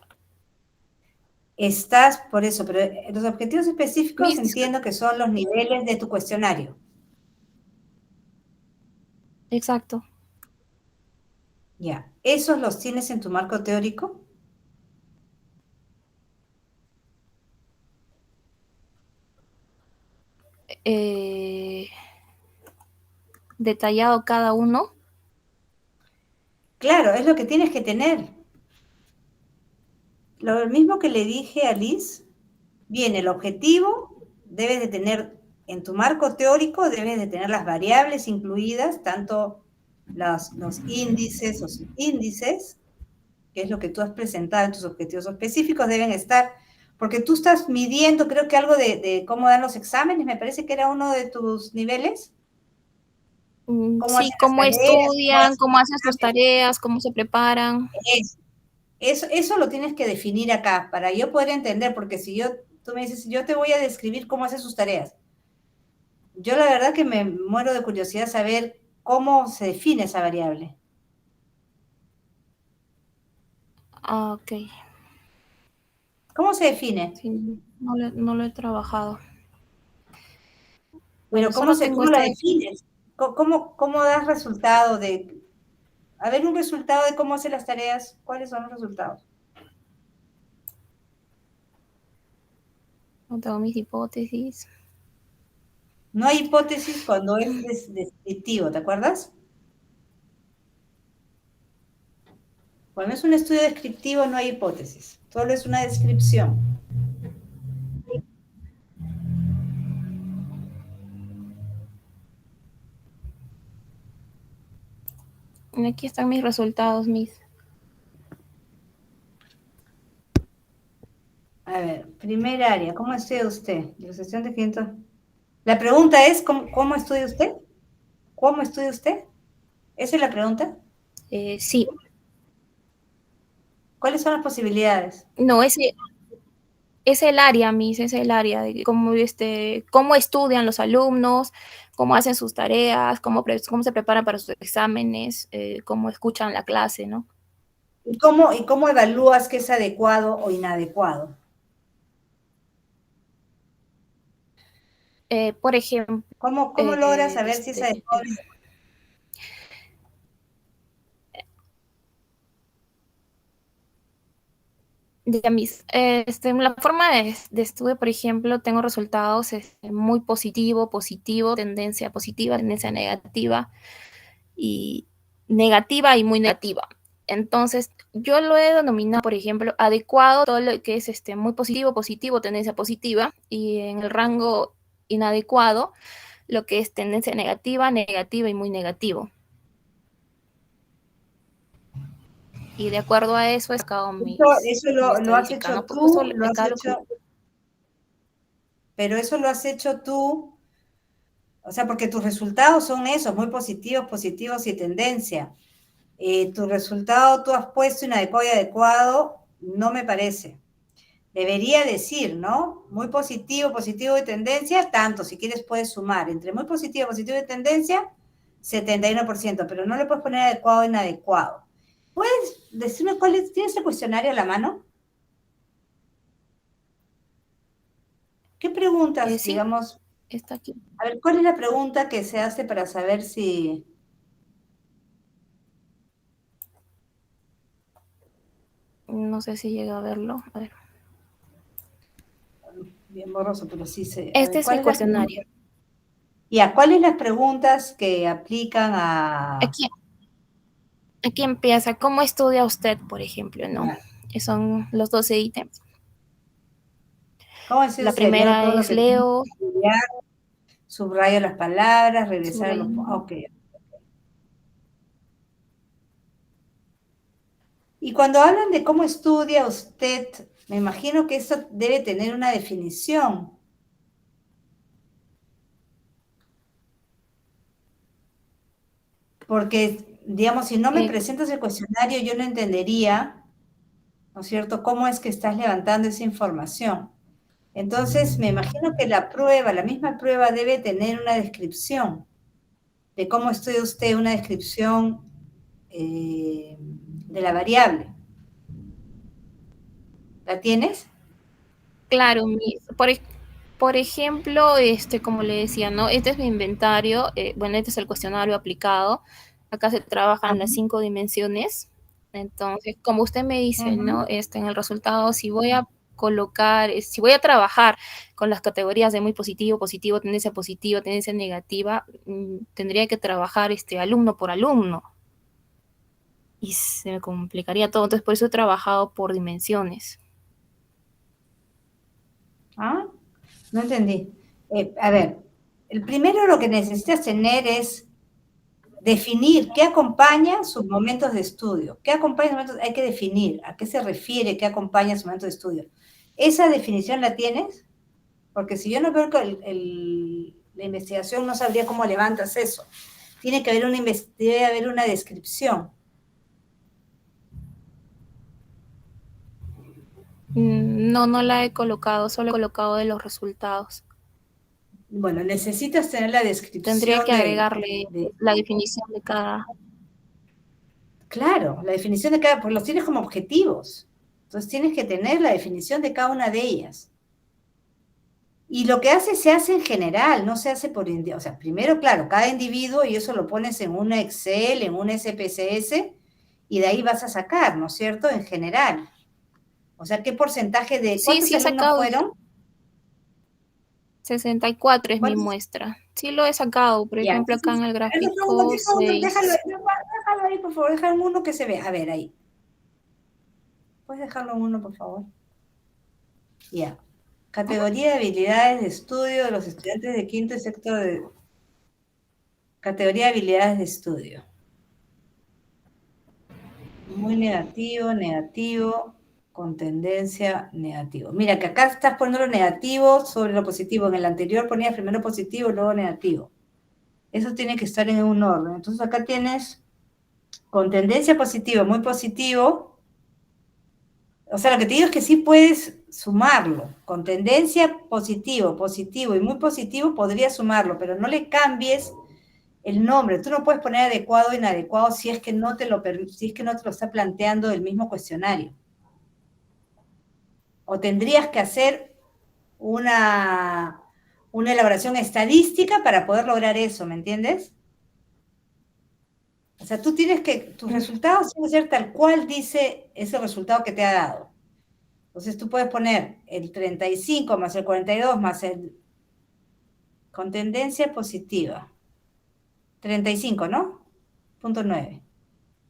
Estás por eso, pero los objetivos específicos Mis, entiendo que son los niveles de tu cuestionario. exacto. Ya, ¿esos los tienes en tu marco teórico? Detallado cada uno. Claro, es lo que tienes que tener. Lo mismo que le dije a Liz, bien, el objetivo debes de tener, en tu marco teórico, debes de tener las variables incluidas, tanto los índices o subíndices, que es lo que tú has presentado en tus objetivos específicos, deben estar, porque tú estás midiendo, creo que algo de cómo dan los exámenes, me parece que era uno de tus niveles. ¿Cómo Sí, hacen las cómo tareas? ¿Cómo estudian, hacen cómo los hacen sus exámenes? tareas, cómo se preparan. Eso lo tienes que definir acá para yo poder entender, porque si tú me dices, yo te voy a describir cómo hace sus tareas. Yo la verdad que me muero de curiosidad saber cómo se define esa variable. Ah, ok. ¿Cómo se define? Sí, no lo he trabajado. Bueno, Pero solo tengo ¿cómo la esto de... defines? ¿Cómo das resultado de, a ver, un resultado de cómo hace las tareas? ¿Cuáles son los resultados? No tengo mis hipótesis. No hay hipótesis cuando es descriptivo, ¿te acuerdas? Cuando es un estudio descriptivo no hay hipótesis, solo es una descripción. Aquí están mis resultados, mis... A ver, primer área, ¿cómo estudia usted? Ilustración de 500. La pregunta es, ¿cómo estudia usted? ¿Cómo estudia usted? ¿Esa es la pregunta? sí, ¿Cuáles son las posibilidades? no, ese es el área, Miss, es el área de cómo estudian los alumnos, cómo hacen sus tareas, cómo se preparan para sus exámenes, cómo escuchan la clase, ¿no? ¿Y cómo evalúas que es adecuado o inadecuado? Por ejemplo, ¿Cómo logras saber si es este, adecuado? ya la forma de estudio, por ejemplo, tengo resultados muy positivo, tendencia positiva, tendencia y negativa y muy negativa. Entonces, yo lo he denominado, por ejemplo, adecuado, todo lo que es muy positivo, tendencia positiva, y en el rango inadecuado, lo que es tendencia negativa y muy negativo. Y de acuerdo a eso he sacado Eso mi lo has estadística, hecho ¿no? Porque eso tú, de cada lo que... pero eso lo has hecho tú, o sea, porque tus resultados son esos, muy positivos y tendencia. Tu resultado tú has puesto inadecuado y adecuado, no me parece. Debería decir, ¿no? Muy positivo y tendencia, tanto, si quieres puedes sumar. Entre muy positivo y tendencia, 71%, pero no le puedes poner adecuado o inadecuado. ¿Puedes decirme tienes el cuestionario a la mano? ¿Qué preguntas, Sí, digamos? está aquí. A ver, ¿cuál es la pregunta que se hace para saber si... No sé si llega a verlo. A ver. Bien borroso, pero sí sé. A Este ver, es mi ¿cuál es la pregunta? cuestionario. Ya, ¿cuáles las preguntas que aplican a... Aquí, aquí empieza. ¿Cómo estudia usted, por ejemplo? ¿No? Ya, Son los 12 ítems. ¿cómo es La usted? Leo primera todo lo es que tengo leo, que estudiar, subrayo las palabras, regresar a los... subrayo. Ok. Y cuando hablan de cómo estudia usted, me imagino que eso debe tener una definición, porque, digamos, si no me Eh, presentas el cuestionario, yo no entendería, ¿no es cierto?, cómo es que estás levantando esa información. Entonces, me imagino que la misma prueba debe tener una descripción de cómo estudia usted, una descripción de la variable. ¿La tienes? claro, por ejemplo, como le decía, ¿no? Este es mi inventario. Bueno, este es el cuestionario aplicado. Acá se trabajan las 5 dimensiones. Entonces, como usted me dice, ¿no? Ujú. En el resultado, si voy a colocar, si voy a trabajar con las categorías de muy positivo, tendencia negativa, tendría que trabajar alumno por alumno. y se me complicaría todo. Entonces, por eso he trabajado por dimensiones. ¿Ah? No entendí. A ver, el primero lo que necesitas tener es definir qué acompaña sus momentos de estudio. ¿Qué acompaña sus momentos? Hay que definir a qué se refiere qué acompaña sus momentos de estudio. ¿Esa definición la tienes? Porque si yo no veo la investigación, no sabría cómo levantas eso. Tiene que haber debe haber una descripción. No, no la he colocado, solo he colocado de los resultados. Bueno, necesitas tener la descripción. Tendría que agregarle la definición de cada... Claro, la definición de cada, pues los tienes como objetivos. Entonces tienes que tener la definición de cada una de ellas. Y lo que se hace en general, no se hace por individuo. O sea, primero, claro, cada individuo, y eso lo pones en una Excel, en un SPSS, y de ahí vas a sacar, ¿no es cierto? En general. O sea, ¿qué porcentaje de cuántos alumnos fueron? 64 es mi muestra. Sí lo he sacado, por ejemplo, acá en el gráfico 6. Déjalo ahí, por favor, déjalo en uno que se vea. A ver, ahí. ¿Puedes dejarlo en uno, por favor? Ya. Categoría de habilidades de estudio de los estudiantes de quinto y sexto de... Categoría de habilidades de estudio. Muy negativo, negativo, con tendencia negativo. Mira, que acá estás poniendo lo negativo sobre lo positivo. En el anterior ponías primero positivo y luego negativo. Eso tiene que estar en un orden. Entonces acá tienes con tendencia positiva, muy positivo. O sea, lo que te digo es que sí puedes sumarlo. Con tendencia positivo, positivo y muy positivo podrías sumarlo, pero no le cambies el nombre. Tú no puedes poner adecuado o inadecuado si es que no te lo está planteando el mismo cuestionario. O tendrías que hacer una elaboración estadística para poder lograr eso, ¿me entiendes? O sea, tú tienes que, tus resultados tienen que ser tal cual dice ese resultado que te ha dado. Entonces tú puedes poner el 35 más el 42 más el... con tendencia positiva. 35, ¿no? Punto 9.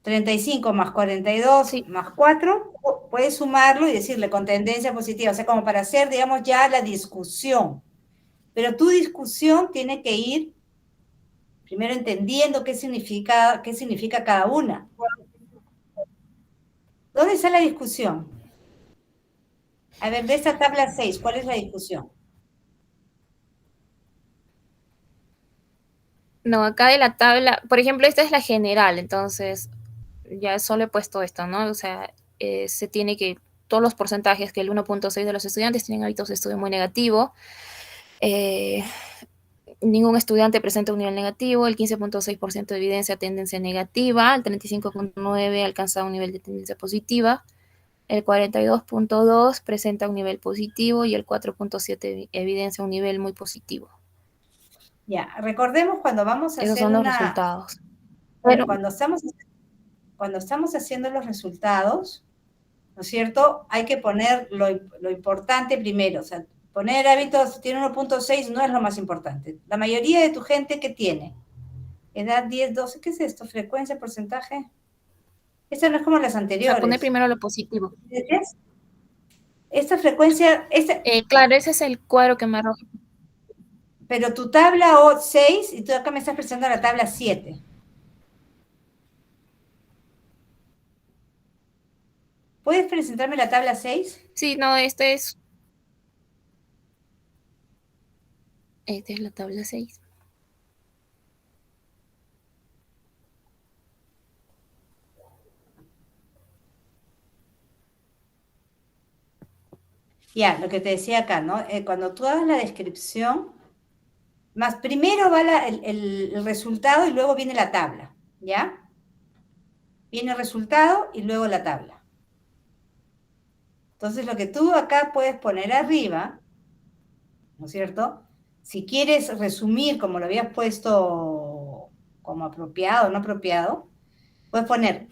35 más 42 Sí. más 4, puedes sumarlo y decirle con tendencia positiva, o sea, como para hacer, digamos, ya la discusión. Pero tu discusión tiene que ir primero entendiendo qué significa cada una. ¿Dónde está la discusión? A ver, de esta tabla 6, ¿cuál es la discusión? No, acá de la tabla, por ejemplo, esta es la general, entonces ya solo he puesto esto, ¿no? O sea, se tiene que, todos los porcentajes que el 1.6 de los estudiantes tienen hábitos de estudio muy negativo, ningún estudiante presenta un nivel negativo, el 15.6% de evidencia tendencia negativa, el 35.9 alcanza un nivel de tendencia positiva, el 42.2 presenta un nivel positivo y el 4.7 evidencia un nivel muy positivo. Ya, recordemos cuando vamos a Esos hacer son los resultados. Pero cuando estamos haciendo los resultados, ¿no es cierto? Hay que poner lo importante primero. O sea, poner hábitos, tiene 1.6 no es lo más importante. La mayoría de tu gente, ¿qué tiene? Edad 10, 12, ¿qué es esto? ¿Frecuencia, porcentaje? Esta no es como las anteriores. O sea, poner primero lo positivo. ¿Entiendes? Esta frecuencia... claro, ese es el cuadro que me arroja. Pero tu tabla 6 y tú acá me estás presentando la tabla 7. ¿Puedes presentarme la tabla 6? Sí, no, esta es la tabla 6. Ya, lo que te decía acá, ¿no? Cuando tú hagas la descripción, más primero va el resultado y luego viene la tabla, ¿ya? Viene el resultado y luego la tabla. Entonces, lo que tú acá puedes poner arriba, ¿no es cierto? Si quieres resumir como lo habías puesto como apropiado o no apropiado, puedes poner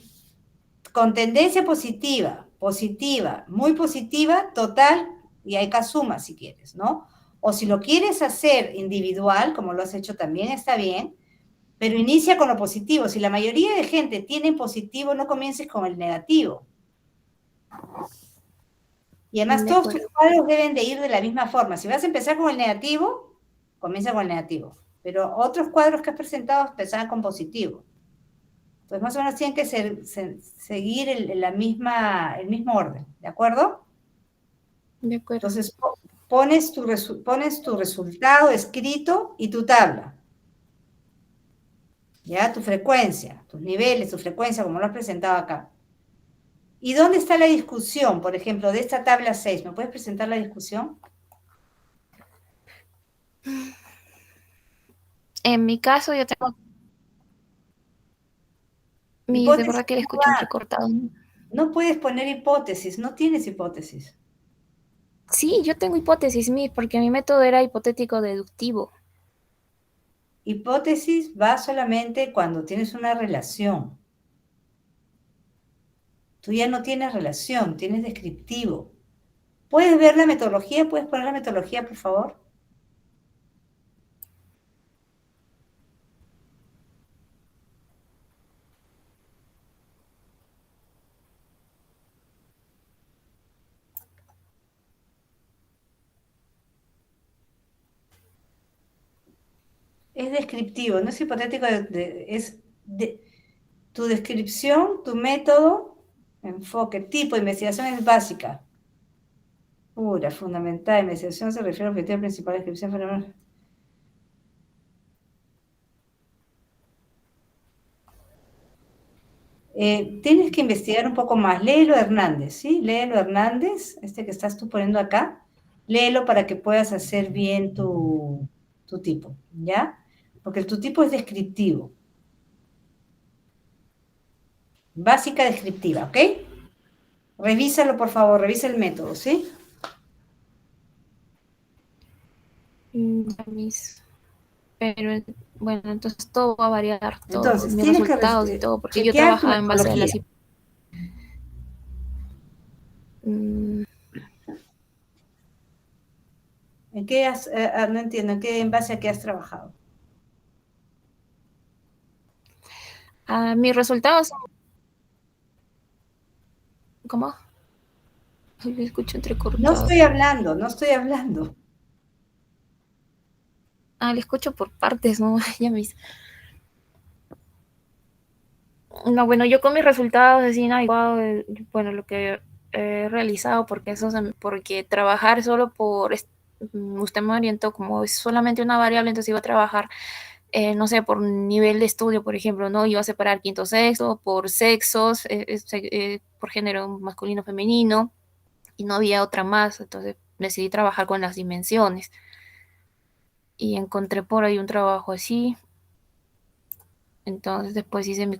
con tendencia positiva, positiva, muy positiva, total, y acá suma si quieres, ¿no? O si lo quieres hacer individual, como lo has hecho también, está bien, Pero inicia con lo positivo. Si la mayoría de gente tiene positivo, no comiences con el negativo. Y además todos tus cuadros deben de ir de la misma forma. Si vas a empezar con el negativo, comienza con el negativo. Pero otros cuadros que has presentado empezaban con positivo. Entonces más o menos tienen que seguir el mismo orden, ¿de acuerdo? De acuerdo. Entonces pones tu resultado escrito y tu tabla. ¿Ya? Tu frecuencia, tus niveles, tu frecuencia, como lo has presentado acá. ¿Y dónde está la discusión, por ejemplo, de esta tabla 6? ¿Me puedes presentar la discusión? En mi caso, yo tengo... de verdad que le escucho entrecortado. No puedes poner hipótesis, no tienes hipótesis. Sí, yo tengo hipótesis, porque mi método era hipotético deductivo. Hipótesis va solamente cuando tienes una relación. Tú ya no tienes relación, tienes descriptivo. ¿Puedes ver la metodología? ¿Puedes poner la metodología, por favor? Es descriptivo, no es hipotético, tu descripción, tu método, enfoque, tipo, investigación es básica. Pura, fundamental, investigación se refiere al objetivo principal, descripción, fenómeno. Tienes que investigar un poco más. Léelo Hernández, ¿sí? Léelo Hernández, este que estás tú poniendo acá. Léelo para que puedas hacer bien tu tipo, ¿ya? Porque tu tipo es descriptivo. Básica descriptiva, ¿ok? Revísalo, por favor, revisa el método, ¿sí? Pero, bueno, entonces todo va a variar, Entonces, mis tienes resultados que y todo, porque yo trabajaba en base a las... ¿En qué no entiendo, en base a qué has trabajado? Mis resultados son... ¿Cómo? Me escucho entrecortado. No estoy hablando. Le escucho por partes, ¿no? Ya mis... No, bueno, yo con mis resultados así, no, igual, bueno, lo que he realizado, porque trabajar solo usted me orientó como es solamente una variable, entonces iba a trabajar, no sé, por nivel de estudio, por ejemplo, ¿no? Iba a separar quinto, sexto, por sexos, por género masculino, femenino, y no había otra más, entonces decidí trabajar con las dimensiones. Y encontré por ahí un trabajo así. Entonces después hice mi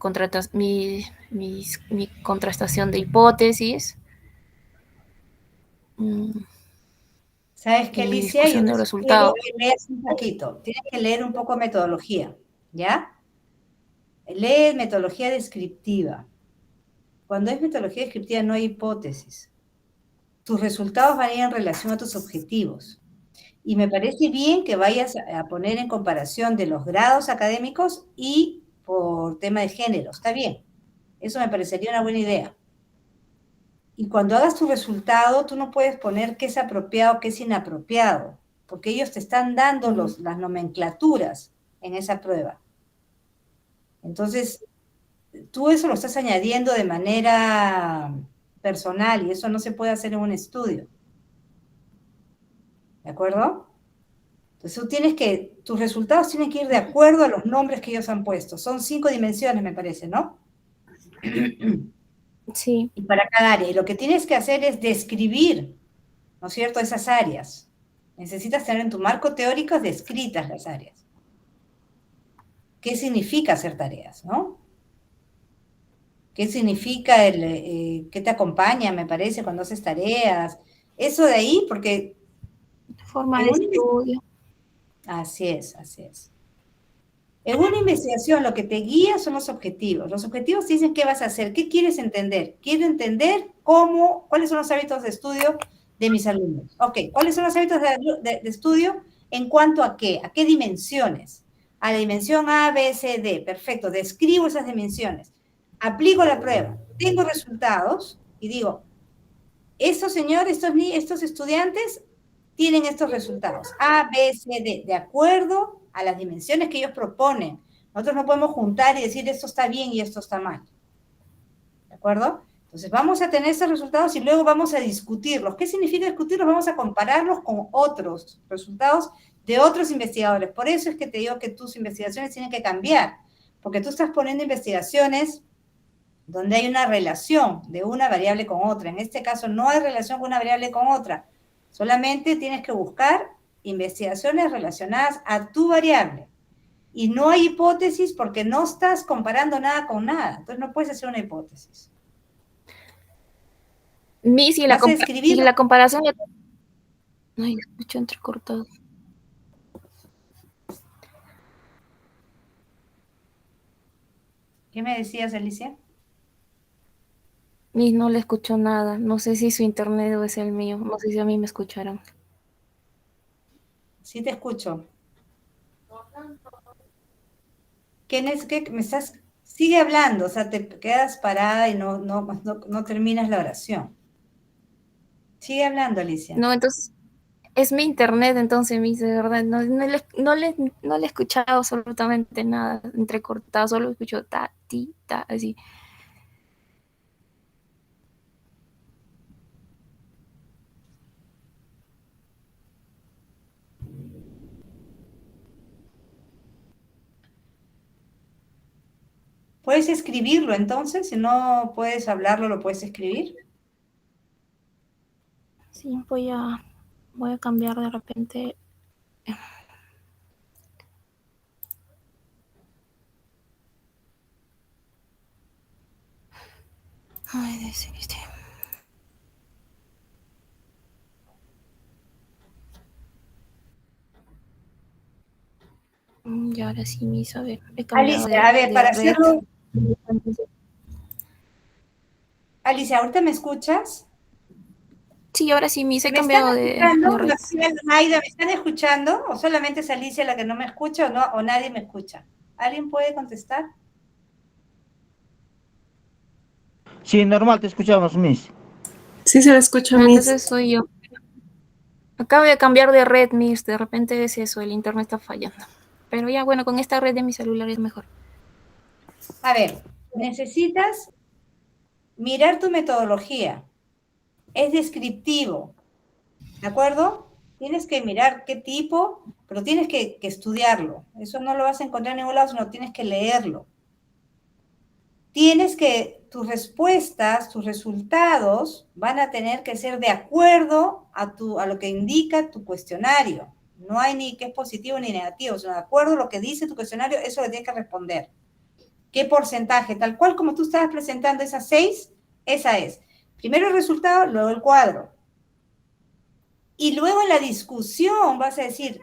contrastación de hipótesis. ¿Sabes qué, Alicia? Yo De te resultados. sugiero que leas un poquito. Tienes que leer un poco metodología, ¿ya? Lee metodología descriptiva. Cuando es metodología descriptiva no hay hipótesis. Tus resultados van a ir en relación a tus objetivos. Y me parece bien que vayas a poner en comparación de los grados académicos y por tema de género. Está bien. Eso me parecería una buena idea. Y cuando hagas tu resultado, tú no puedes poner qué es apropiado, qué es inapropiado, porque ellos te están dando las nomenclaturas en esa prueba. Entonces, tú eso lo estás añadiendo de manera personal y eso no se puede hacer en un estudio. ¿De acuerdo? Entonces, tus resultados tienen que ir de acuerdo a los nombres que ellos han puesto. Son 5 dimensiones, me parece, ¿no? Sí. Y para cada área. Y lo que tienes que hacer es describir, ¿no es cierto?, esas áreas. Necesitas tener en tu marco teórico descritas las áreas. ¿Qué significa hacer tareas, no? ¿Qué significa qué te acompaña, me parece, cuando haces tareas? Eso de ahí, porque... Forma de estudio. Así es, así es. En una investigación lo que te guía son los objetivos. Los objetivos te dicen qué vas a hacer, qué quieres entender. Quiero entender cuáles son los hábitos de estudio de mis alumnos. Ok, ¿cuáles son los hábitos de estudio en cuanto a qué dimensiones? a la dimensión A, B, C, D. Perfecto, describo esas dimensiones. Aplico la prueba. Tengo resultados y digo, estos señores, estos estudiantes tienen estos resultados. A, B, C, D, de acuerdo a las dimensiones que ellos proponen. Nosotros no podemos juntar y decir esto está bien y esto está mal. ¿De acuerdo? Entonces vamos a tener esos resultados y luego vamos a discutirlos. ¿Qué significa discutirlos? Vamos a compararlos con otros resultados de otros investigadores. Por eso es que te digo que tus investigaciones tienen que cambiar, porque tú estás poniendo investigaciones donde hay una relación de una variable con otra. En este caso no hay relación con una variable con otra. Solamente tienes que buscar investigaciones relacionadas a tu variable. Y no hay hipótesis porque no estás comparando nada con nada. Entonces no puedes hacer una hipótesis. Miss, y Vas a escribir. la comparación... Ay, escucho entrecortado. ¿Qué me decías, Alicia? Miss, no le escucho nada. No sé si su internet o es el mío. No sé si a mí me escucharán. Sí te escucho. ¿Qué me estás? Sigue hablando, o sea, te quedas parada y no terminas la oración. Sigue hablando, Alicia. No, entonces, es mi internet, entonces, Miss, de verdad, no le he escuchado absolutamente nada entrecortado, solo escucho ta, ti, ta, así. ¿Puedes escribirlo entonces? Si no puedes hablarlo, ¿lo puedes escribir? Sí, voy a cambiar de repente. Ay, desiste. Y ahora sí, Miss, a ver, he cambiado Alicia, a ver, de para red. hacerlo. Alicia, ¿ahorita me escuchas? Sí, ahora sí, Miss, he ¿Me están cambiado escuchando? de red. Naida, ¿me están escuchando? ¿O solamente es Alicia la que no me escucha o nadie me escucha? ¿Alguien puede contestar? Sí, normal, te escuchamos, Miss. Sí se le escucha, Ah, Miss. entonces soy yo. Acabo de cambiar de red, Miss. De repente es eso, el internet está fallando. Pero ya, bueno, con esta red de mi celular es mejor. A ver, necesitas mirar tu metodología. Es descriptivo, ¿de acuerdo? Tienes que mirar qué tipo, pero tienes que estudiarlo. Eso no lo vas a encontrar en ningún lado, sino tienes que leerlo. Tus respuestas, tus resultados van a tener que ser de acuerdo a lo que indica tu cuestionario. No hay ni que es positivo ni negativo, sino de acuerdo a lo que dice tu cuestionario, eso le tienes que responder. ¿Qué porcentaje? Tal cual como tú estabas presentando esas 6, esa es. Primero el resultado, luego el cuadro. Y luego en la discusión vas a decir,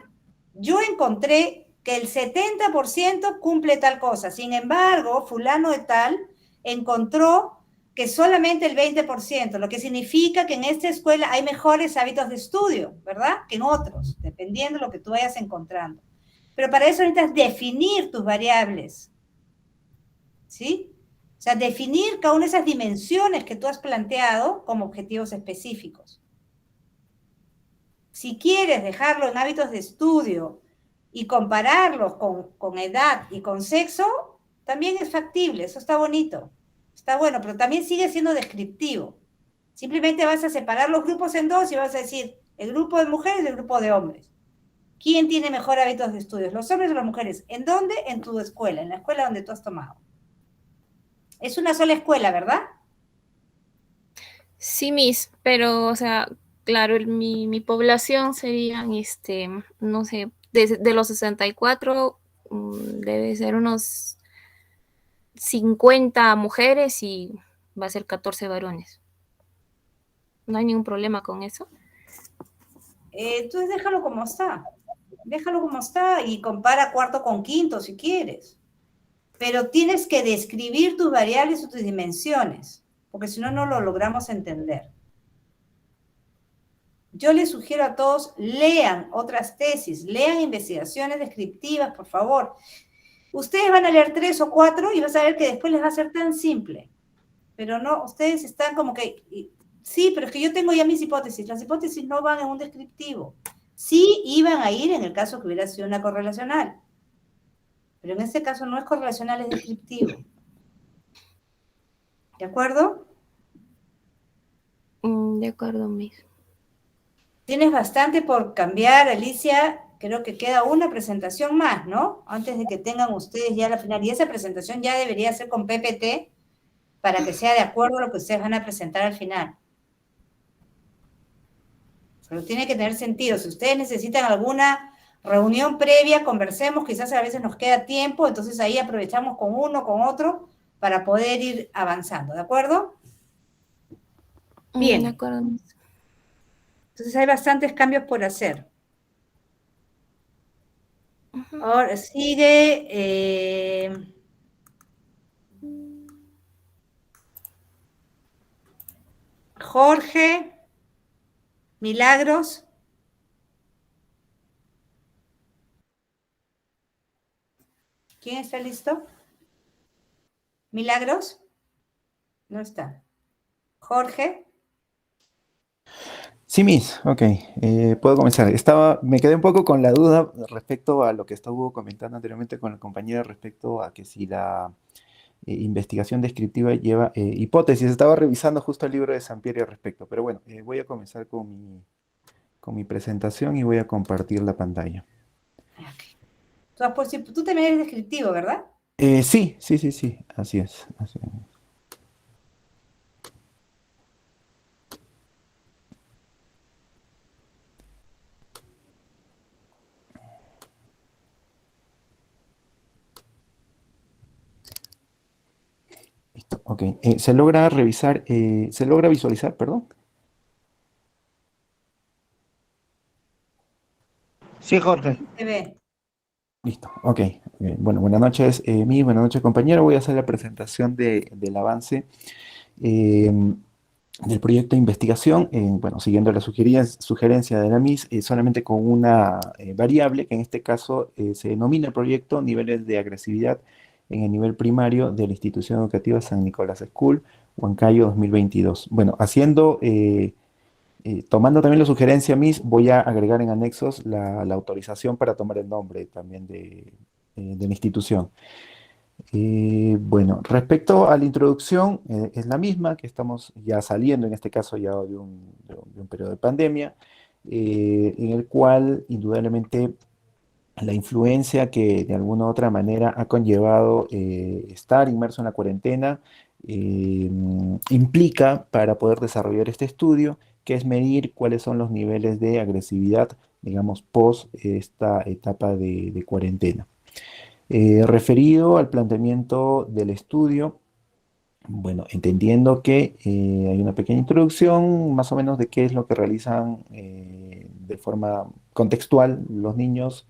yo encontré que el 70% cumple tal cosa. Sin embargo, fulano de tal encontró que solamente el 20%, lo que significa que en esta escuela hay mejores hábitos de estudio, ¿verdad? Que en otros, dependiendo de lo que tú vayas encontrando. Pero para eso necesitas definir tus variables, ¿sí? O sea, definir cada una de esas dimensiones que tú has planteado como objetivos específicos. Si quieres dejarlo en hábitos de estudio y compararlos con edad y con sexo, también es factible, eso está bonito, está bueno, pero también sigue siendo descriptivo. Simplemente vas a separar los grupos en dos y vas a decir el grupo de mujeres y el grupo de hombres. ¿Quién tiene mejor hábitos de estudios, los hombres o las mujeres? ¿En dónde? En tu escuela, en la escuela donde tú has tomado. Es una sola escuela, ¿verdad? Sí, Miss, pero, o sea, claro, mi población serían, no sé, de los 64, debe ser unos 50 mujeres y va a ser 14 varones. ¿No hay ningún problema con eso? Entonces déjalo como está. Déjalo como está y compara cuarto con quinto si quieres. Pero tienes que describir tus variables o tus dimensiones, porque si no, no lo logramos entender. yo les sugiero a todos, lean otras tesis, lean investigaciones descriptivas, por favor. Ustedes van a leer 3 o 4 y vas a ver que después les va a ser tan simple. Pero no, ustedes están como que, sí, pero es que yo tengo ya mis hipótesis. Las hipótesis no van en un descriptivo. Sí iban a ir en el caso que hubiera sido una correlacional. Pero en este caso no es correlacional, es descriptivo. ¿De acuerdo? De acuerdo, Miss. Tienes bastante por cambiar, Alicia. Creo que queda una presentación más, ¿no? Antes de que tengan ustedes ya la final. Y esa presentación ya debería ser con PPT para que sea de acuerdo a lo que ustedes van a presentar al final. Pero tiene que tener sentido. Si ustedes necesitan alguna reunión previa, conversemos, quizás a veces nos queda tiempo, entonces ahí aprovechamos con uno, con otro, para poder ir avanzando, ¿de acuerdo? Bien. De acuerdo, Miss. Entonces hay bastantes cambios por hacer. Ahora sigue Jorge, Milagros. ¿Quién está listo? ¿Milagros? No está. ¿Jorge? Sí, Miss, ok, puedo comenzar. Me quedé un poco con la duda respecto a lo que estuvo comentando anteriormente con la compañera respecto a que si la investigación descriptiva lleva hipótesis. Estaba revisando justo el libro de Sampieri al respecto, pero bueno, voy a comenzar con mi presentación y voy a compartir la pantalla. Okay. Tú también eres descriptivo, ¿verdad? Sí, así es. Listo, ok. Se logra revisar, se logra visualizar, perdón. Sí, Jorge. Se ve. Listo, ok. Bueno, buenas noches, buenas noches, compañero. Voy a hacer la presentación del avance del proyecto de investigación, bueno, siguiendo la sugerencia de la MIS, solamente con una variable, que en este caso se denomina el proyecto niveles de agresividad en el nivel primario de la institución educativa San Nicolás School, Huancayo 2022. Bueno, tomando también la sugerencia MIS, voy a agregar en anexos la autorización para tomar el nombre también de la institución. Bueno, respecto a la introducción, es la misma, que estamos ya saliendo, en este caso ya de un periodo de pandemia, en el cual indudablemente la influencia que de alguna u otra manera ha conllevado estar inmerso en la cuarentena implica para poder desarrollar este estudio, que es medir cuáles son los niveles de agresividad, digamos, post esta etapa de cuarentena. Referido al planteamiento del estudio, bueno, entendiendo que hay una pequeña introducción más o menos de qué es lo que realizan de forma contextual los niños.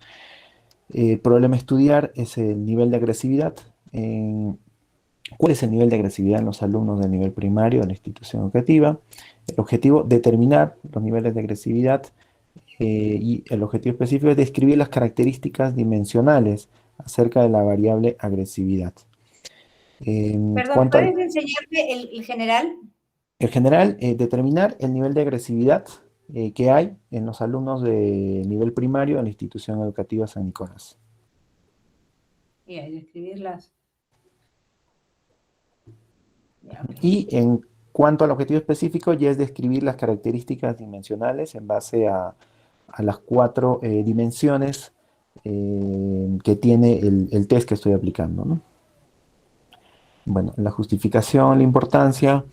El problema a estudiar es el nivel de agresividad. ¿Cuál es el nivel de agresividad en los alumnos del nivel primario de la institución educativa? El objetivo, determinar los niveles de agresividad y el objetivo específico es describir las características dimensionales acerca de la variable agresividad. Perdón, ¿puedes enseñarme el general? El general, determinar el nivel de agresividad que hay en los alumnos de nivel primario en la institución educativa San Nicolás. Y ahí describirlas. Y en cuanto al objetivo específico, ya es describir las características dimensionales en base a las 4 dimensiones que tiene el test que estoy aplicando, ¿no? Bueno, la justificación, la importancia,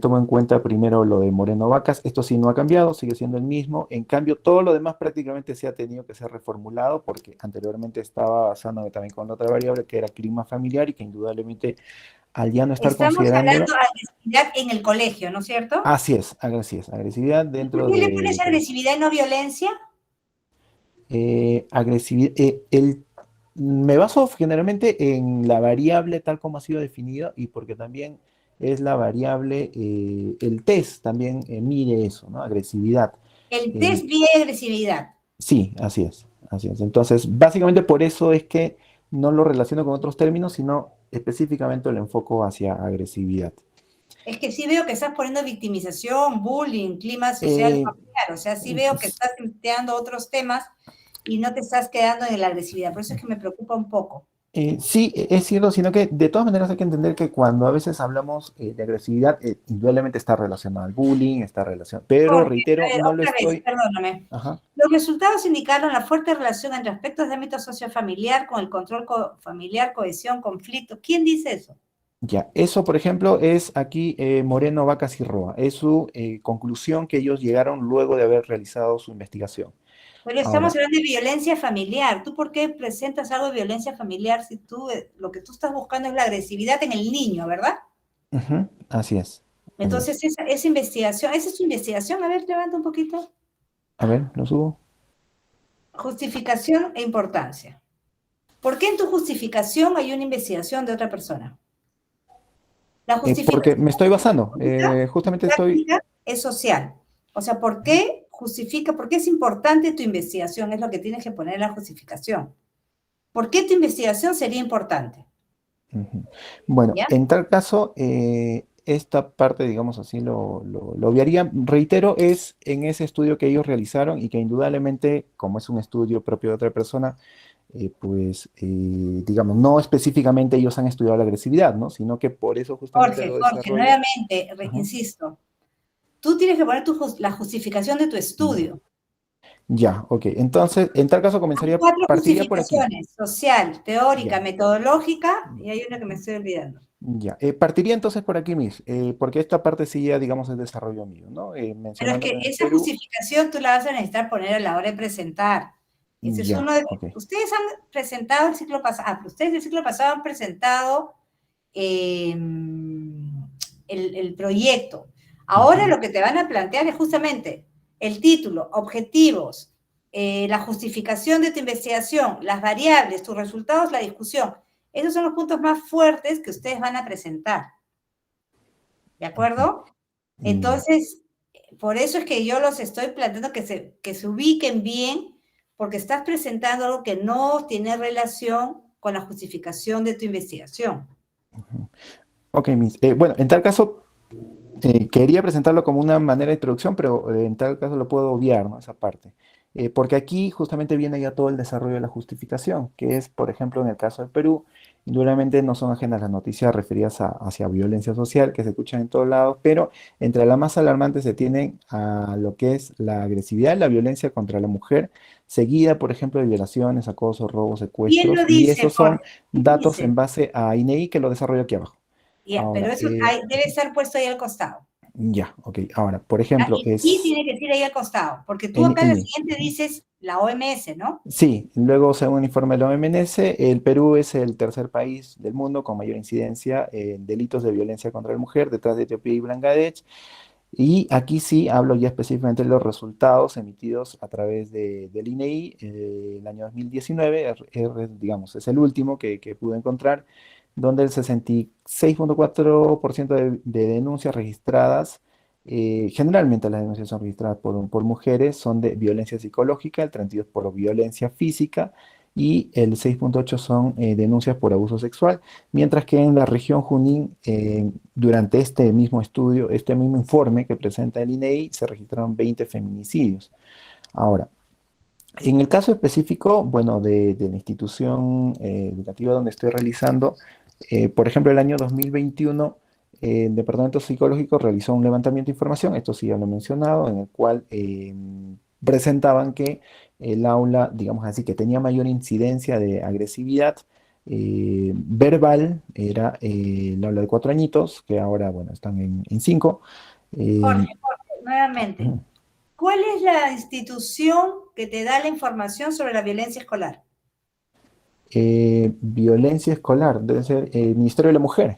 tomo en cuenta primero lo de Moreno Vacas, esto sí no ha cambiado, sigue siendo el mismo, en cambio todo lo demás prácticamente se ha tenido que ser reformulado porque anteriormente estaba basándome también con otra variable que era clima familiar y que indudablemente al ya no estar considerando... Estamos hablando de agresividad en el colegio, ¿no es cierto? Así es, agresividad dentro de... ¿Por qué le pones agresividad y no violencia? Agresividad, me baso generalmente en la variable tal como ha sido definida y porque también es la variable, el test también mide eso, ¿no? Agresividad. El test vi agresividad. Sí, así es, así es. Entonces, básicamente por eso es que no lo relaciono con otros términos, sino específicamente lo enfoco hacia agresividad. Es que sí veo que estás poniendo victimización, bullying, clima social Eh, familiar. O sea, sí veo que estás planteando otros temas y no te estás quedando en la agresividad. Por eso es que me preocupa un poco. Sí, es cierto, sino que de todas maneras hay que entender que cuando a veces hablamos de agresividad, indudablemente está relacionado al bullying, está relacionado, pero Jorge, reitero, a ver, no lo otra vez, estoy. perdóname. Ajá. Los resultados indicaron la fuerte relación entre aspectos de ámbito sociofamiliar con el control familiar, cohesión, conflicto. ¿Quién dice eso? Ya, eso por ejemplo es aquí Moreno, Vacas y Roa, es su conclusión que ellos llegaron luego de haber realizado su investigación. Pero estamos Ahora, hablando de violencia familiar. ¿Tú por qué presentas algo de violencia familiar si tú lo que tú estás buscando es la agresividad en el niño, ¿verdad? ujú, así es, así es. Entonces, esa investigación, esa es tu investigación. A ver, levanta un poquito. A ver, lo subo. Justificación e importancia. ¿Por qué en tu justificación hay una investigación de otra persona? La Porque justificación me estoy basando, justamente estoy, práctica es social. O sea, ¿por qué justifica, por qué es importante tu investigación? Es lo que tienes que poner en la justificación. ¿Por qué tu investigación sería importante? ujú. Bueno, ¿Ya? en tal caso, esta parte, digamos así, lo obviaría. Reitero, es en ese estudio que ellos realizaron y que indudablemente, como es un estudio propio de otra persona, digamos, no específicamente ellos han estudiado la agresividad, ¿no? Sino que por eso justamente lo Jorge, desarrollo. nuevamente, Ajá. insisto, tú tienes que poner la justificación de tu Ya, estudio. ya, ok. Entonces, en tal caso Hay comenzaría, cuatro partiría por aquí. justificaciones, social, teórica, Ya. metodológica, y hay una que me estoy olvidando. Ya, partiría entonces por aquí, Miss, porque esta parte sí ya, digamos, es desarrollo mío, ¿no? Pero es Mencionando que que en el esa Perú, justificación tú la vas a necesitar poner a la hora de presentar. Ese es ya, uno de... ok. Ustedes han presentado el ciclo pasado, ustedes el ciclo pasado han presentado el proyecto. Ahora Ujú, lo que te van a plantear es justamente el título, objetivos, la justificación de tu investigación, las variables, tus resultados, la discusión. Esos son los puntos más fuertes que ustedes van a presentar. ¿De ujú, acuerdo? ya. Entonces, por eso es que yo los estoy planteando que se ubiquen bien, porque estás presentando algo que no tiene relación con la justificación de tu investigación. Ujú. Ok, Miss. Bueno, en tal caso, quería presentarlo como una manera de introducción, pero en tal caso lo puedo obviar, ¿no? Esa parte. Porque aquí justamente viene ya todo el desarrollo de la justificación, que es, por ejemplo, en el caso del Perú, indudablemente no son ajenas las noticias referidas hacia violencia social que se escuchan en todos lados, pero entre las más alarmantes se tienen a lo que es la agresividad y la violencia contra la mujer, seguida, por ejemplo, de violaciones, acosos, robos, ¿Quién secuestros, lo y dice, esos son Jorge? ¿Quién datos dice? en base a INEI que lo desarrollo aquí abajo. Ya, pero Ahora, eso debe estar puesto ahí al costado. ya, ok. Ahora, por ¿Ya? ejemplo, Y sí es tiene que decir ahí al costado, porque tú en acá en la INEI. siguiente dices la OMS, ¿no? Sí, luego según un informe de la OMS, el Perú es el tercer país del mundo con mayor incidencia en delitos de violencia contra la mujer, detrás de Etiopía y Bangladesh. Y aquí sí hablo ya específicamente de los resultados emitidos a través del INEI el año 2019, digamos, es el último que pude encontrar, donde el 66,4% de denuncias registradas, generalmente las denuncias son registradas por mujeres, son de violencia psicológica, el 32% por violencia física y el 6,8% son denuncias por abuso sexual, mientras que en la región Junín, durante este mismo estudio, este mismo informe que presenta el INEI, se registraron 20 feminicidios. Ahora, en el caso específico, bueno, de la institución educativa donde estoy realizando, por ejemplo, el año 2021, el Departamento Psicológico realizó un levantamiento de información, esto sí ya lo he mencionado, en el cual presentaban que el aula, digamos así, que tenía mayor incidencia de agresividad verbal, era el aula de 4 añitos, que ahora, bueno, están en 5. Jorge, nuevamente, ¿cuál es la institución que te da la información sobre la violencia escolar? Violencia escolar, debe ser el Ministerio de la Mujer.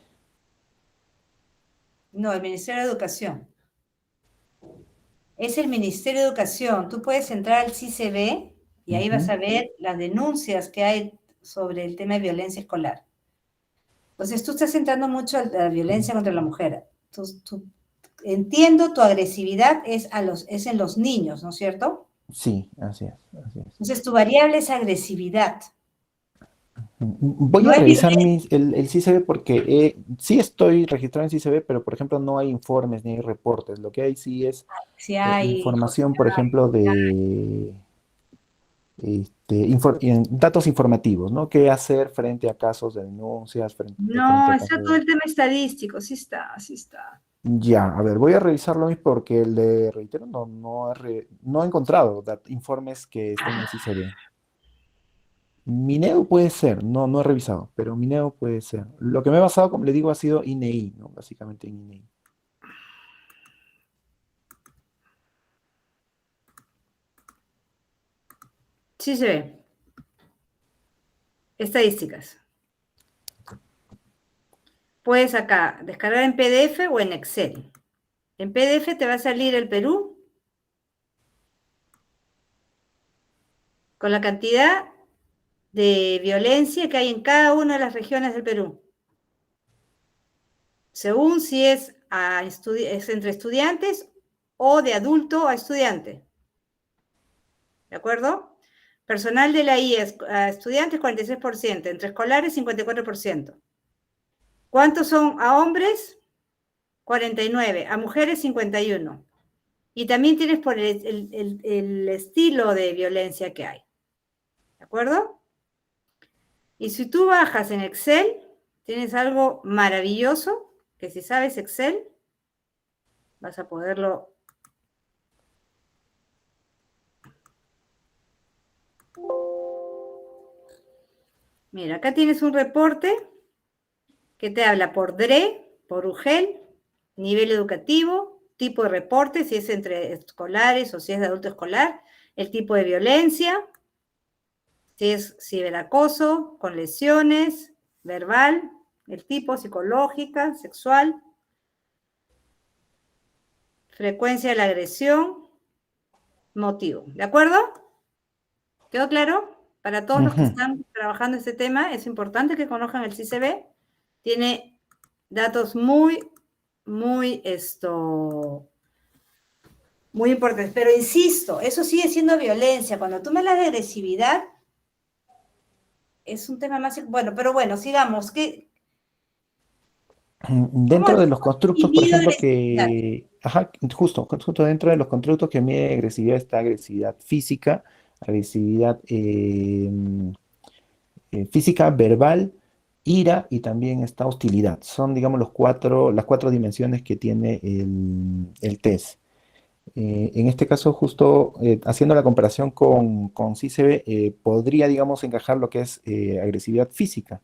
No, el Ministerio de Educación. Es el Ministerio de Educación. Tú puedes entrar al CICB y ahí vas Ujú. a ver las denuncias que hay sobre el tema de violencia escolar. Entonces, tú estás centrando mucho en la violencia contra la mujer. entiendo, tu agresividad es en los niños, ¿no es cierto? Sí, así es, así es. Entonces, tu variable es agresividad. Voy No a es revisar violencia. el CICB porque sí estoy registrado en CICB, pero por ejemplo no hay informes ni hay reportes. Lo que hay sí es Si hay, José, información, por ejemplo, de datos informativos, ¿no? ¿Qué hacer frente a casos de denuncias, frente no, a está casos todo de... el tema estadístico, sí está, sí está. Ya, a ver, voy a revisarlo porque le reitero, no he encontrado informes que estén en CICB. Mineo puede ser, no he revisado, pero Mineo puede ser. Lo que me he basado, como le digo, ha sido INEI, ¿no? Básicamente en INEI. Sí se ve. Estadísticas. Puedes acá descargar en PDF o en Excel. En PDF te va a salir el Perú con la cantidad de violencia que hay en cada una de las regiones del Perú. Según si es entre estudiantes o de adulto a estudiante. ¿De acuerdo? Personal de la I a estudiantes 46%, entre escolares 54%. ¿Cuántos son a hombres? 49, a mujeres 51. Y también tienes por el estilo de violencia que hay. ¿De acuerdo? Y si tú bajas en Excel, tienes algo maravilloso, que si sabes Excel, vas a poderlo... Mira, acá tienes un reporte que te habla por DRE, por UGEL, nivel educativo, tipo de reporte, si es entre escolares o si es de adulto escolar, el tipo de violencia, si es ciberacoso, con lesiones, verbal, el tipo psicológica, sexual, frecuencia de la agresión, motivo. ¿De acuerdo? ¿Quedó claro? Para todos los que Ujú. están trabajando este tema, es importante que conozcan el CICB. Tiene datos muy muy importantes. Pero insisto, eso sigue siendo violencia. Cuando tú me hablas de agresividad, es un tema más... Bueno, pero bueno, sigamos. ¿Cómo Dentro de los constructos, por divido ejemplo, agresividad? ajá, justo dentro de los constructos que mide agresividad está agresividad física, agresividad física, verbal, ira y también está hostilidad. Son, digamos, las cuatro dimensiones que tiene el test. En este caso, justo haciendo la comparación con CICB, podría, digamos, encajar lo que es agresividad física.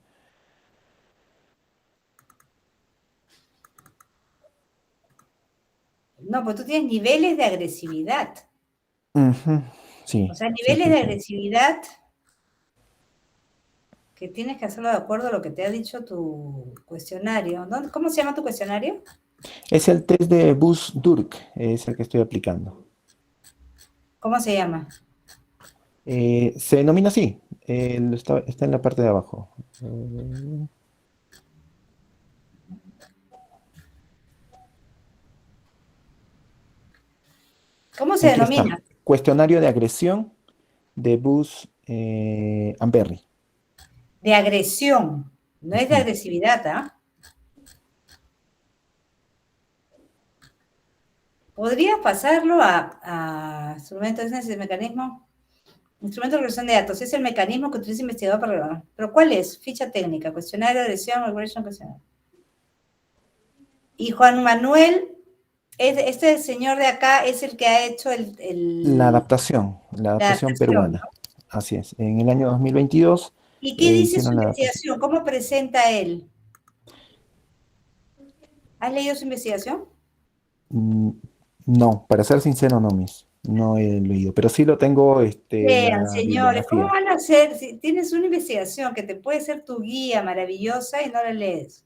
No, pues tú tienes niveles de agresividad. Ujú. O Sí, sea, sí, niveles sí, de sí. agresividad que tienes que hacerlo de acuerdo a lo que te ha dicho tu cuestionario. ¿Cómo se llama tu cuestionario? Es el test de Buss-Durk, es el que estoy aplicando. ¿Cómo se llama? Se denomina así, está en la parte de abajo. Eh, ¿Cómo se Aquí está, denomina? cuestionario de agresión de Buss-Amberry. De agresión. No es de Ujú. agresividad, ¿ah? ¿Podrías pasarlo a instrumento de ese mecanismo? Instrumento de resolución de datos. Es el mecanismo que utiliza el investigador para revelar. ¿Pero cuál es? Ficha técnica, cuestionario de agresión, algoritmo, cuestionario. Y Juan Manuel, este señor de acá es el que ha hecho La la adaptación adaptación, peruana. ¿no? Así es. En el año 2022 ¿Y qué dice su hicieron la adaptación. investigación? ¿Cómo presenta él? ¿Has leído su investigación? Mm, No, para ser sincero, no, no he leído, pero sí lo tengo Vean, la señores, ¿cómo bibliografía. van a hacer si tienes una investigación que te puede ser tu guía maravillosa y no la lees?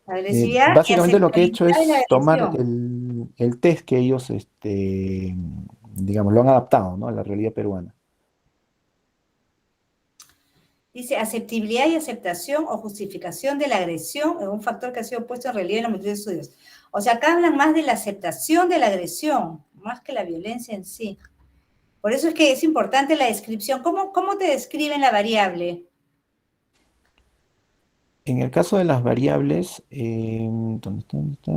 Agresividad y Básicamente lo que he hecho aceptabilidad de la es tomar agresión. el test que ellos, digamos, lo han adaptado, ¿no? A la realidad peruana. Dice, aceptabilidad y aceptación o justificación de la agresión es un factor que ha sido puesto en relieve en la multitud de estudios. O sea, acá hablan más de la aceptación de la agresión, más que la violencia en sí. Por eso es que es importante la descripción. ¿Cómo te describen la variable? En el caso de las variables, ¿dónde está? ¿Dónde está?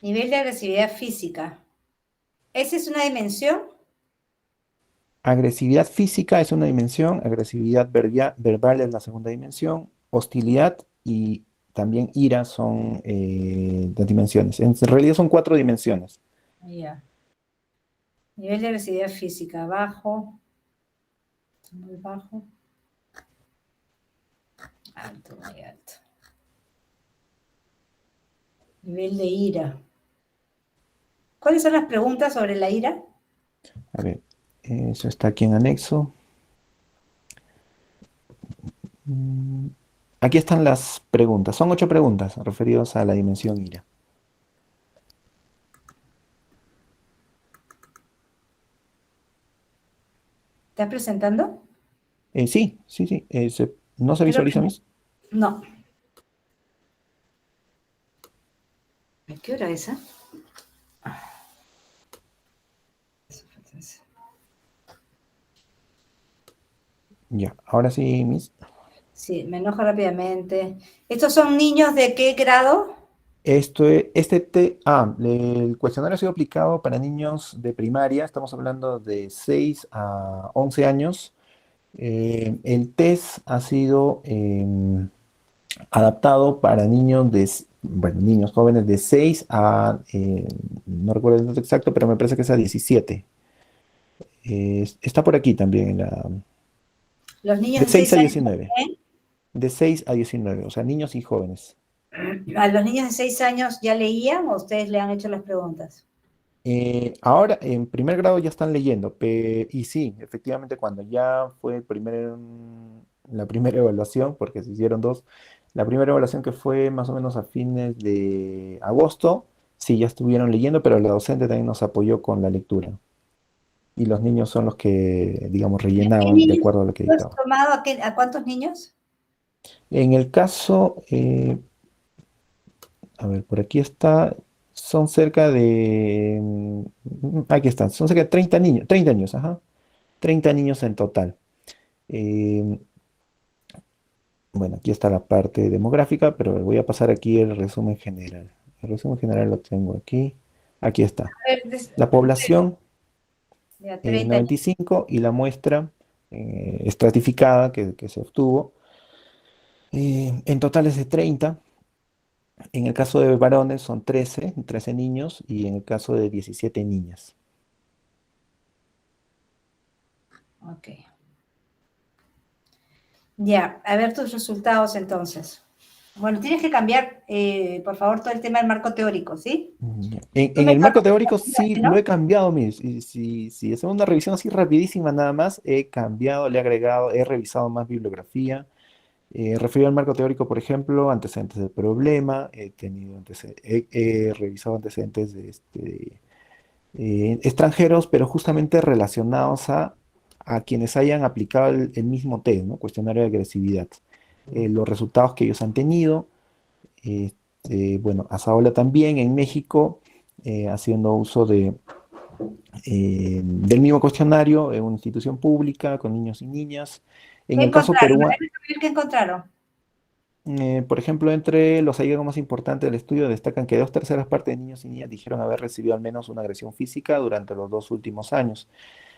Nivel de agresividad física. ¿Esa es una dimensión? Agresividad física es una dimensión, agresividad verbal es la segunda dimensión, hostilidad y también ira son las dimensiones. En realidad son 4 dimensiones. Ya. Nivel de agresividad física, bajo, muy bajo, alto, muy alto. Nivel de ira. ¿Cuáles son las preguntas sobre la ira? A ver, eso está aquí en anexo. Aquí están las preguntas. Son 8 preguntas referidas a la dimensión ira. ¿Estás presentando? Sí, sí, sí. ¿No se Creo que visualiza, mis? no. ¿A qué hora es esa? Ya, ahora sí, mis. Sí, me enojo rápidamente. ¿Estos son niños de qué grado? El cuestionario ha sido aplicado para niños de primaria, estamos hablando de 6 a 11 años. El test ha sido adaptado para niños jóvenes de 6 a, no recuerdo el dato exacto, pero me parece que es a 17. Está por aquí también, Los niños de de 6 6 a años 19. también. De 6 a 19, o sea, niños y jóvenes. ¿A los niños de 6 años ya leían o ustedes le han hecho las preguntas? Ahora en primer grado ya están leyendo, y sí, efectivamente cuando ya fue la primera evaluación, porque se hicieron 2, la primera evaluación que fue más o menos a fines de agosto, sí, ya estuvieron leyendo, pero la docente también nos apoyó con la lectura. Y los niños son los que, digamos, ¿Qué rellenaban de niños acuerdo a lo que has dictaba. tomado a cuántos niños? En el caso, a ver, por aquí está, son cerca de, aquí están, son cerca de 30 niños, ajá. 30 niños en total. Eh, bueno, aquí está la parte demográfica, pero voy a pasar aquí el resumen general. El resumen general lo tengo aquí. Aquí está. A ver, La población, ya, 30 niños. 95, y la muestra estratificada que se obtuvo. En total es de 30. En el caso de varones son 13 niños, y en el caso de 17 niñas. Ok. Ya, a ver tus resultados entonces. Bueno, tienes que cambiar, por favor, todo el tema del marco teórico, ¿sí? Ya. Tú En me el estabas marco teórico sí comentando, lo he ¿no? cambiado, y si hacemos una revisión así rapidísima nada más, he cambiado, le he agregado, he revisado más bibliografía. Referido al marco teórico, por ejemplo, antecedentes del problema, he revisado antecedentes de extranjeros, pero justamente relacionados a quienes hayan aplicado el mismo test, ¿no? Cuestionario de agresividad. Los resultados que ellos han tenido. Bueno, Azaola también en México, haciendo uso del mismo cuestionario en una institución pública con niños y niñas. En ¿Qué el caso encontraron? A peruano, ver, ¿qué encontraron? por ejemplo, entre los hallazgos más importantes del estudio destacan que 2/3 partes de niños y niñas dijeron haber recibido al menos una agresión física durante los 2 últimos años.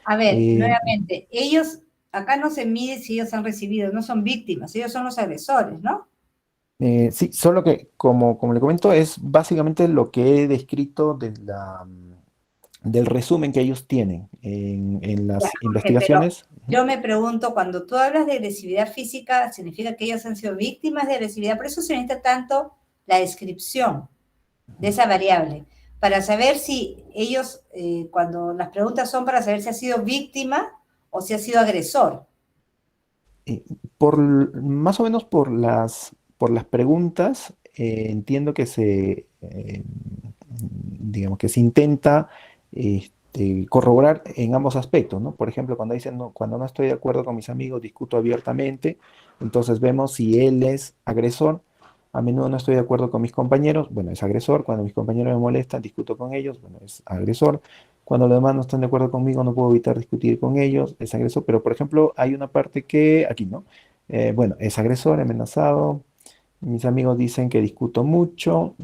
A ver, Eh, nuevamente, ellos, acá no se mide si ellos han recibido, no son víctimas, ellos son los agresores, ¿no? Sí, solo que, como le comento, es básicamente lo que he descrito del resumen que ellos tienen en Ya, las Jorge, pero investigaciones. Ujú. yo me pregunto, cuando tú hablas de agresividad física, ¿significa que ellos han sido víctimas de agresividad? Por eso se necesita tanto la descripción de esa variable, para saber si ellos, cuando las preguntas son para saber si ha sido víctima o si ha sido agresor. Eh, Más o menos por las preguntas, entiendo que digamos que se intenta corroborar en ambos aspectos, ¿no? Por ejemplo, cuando dicen, cuando no estoy de acuerdo con mis amigos, discuto abiertamente, entonces vemos si él es agresor. A menudo no estoy de acuerdo con mis compañeros, bueno, es agresor. Cuando mis compañeros me molestan, discuto con ellos, bueno, es agresor. Cuando los demás no están de acuerdo conmigo, no puedo evitar discutir con ellos, es agresor. Pero, por ejemplo, hay una parte que aquí no. Bueno, es agresor, amenazado. Mis amigos dicen que discuto mucho.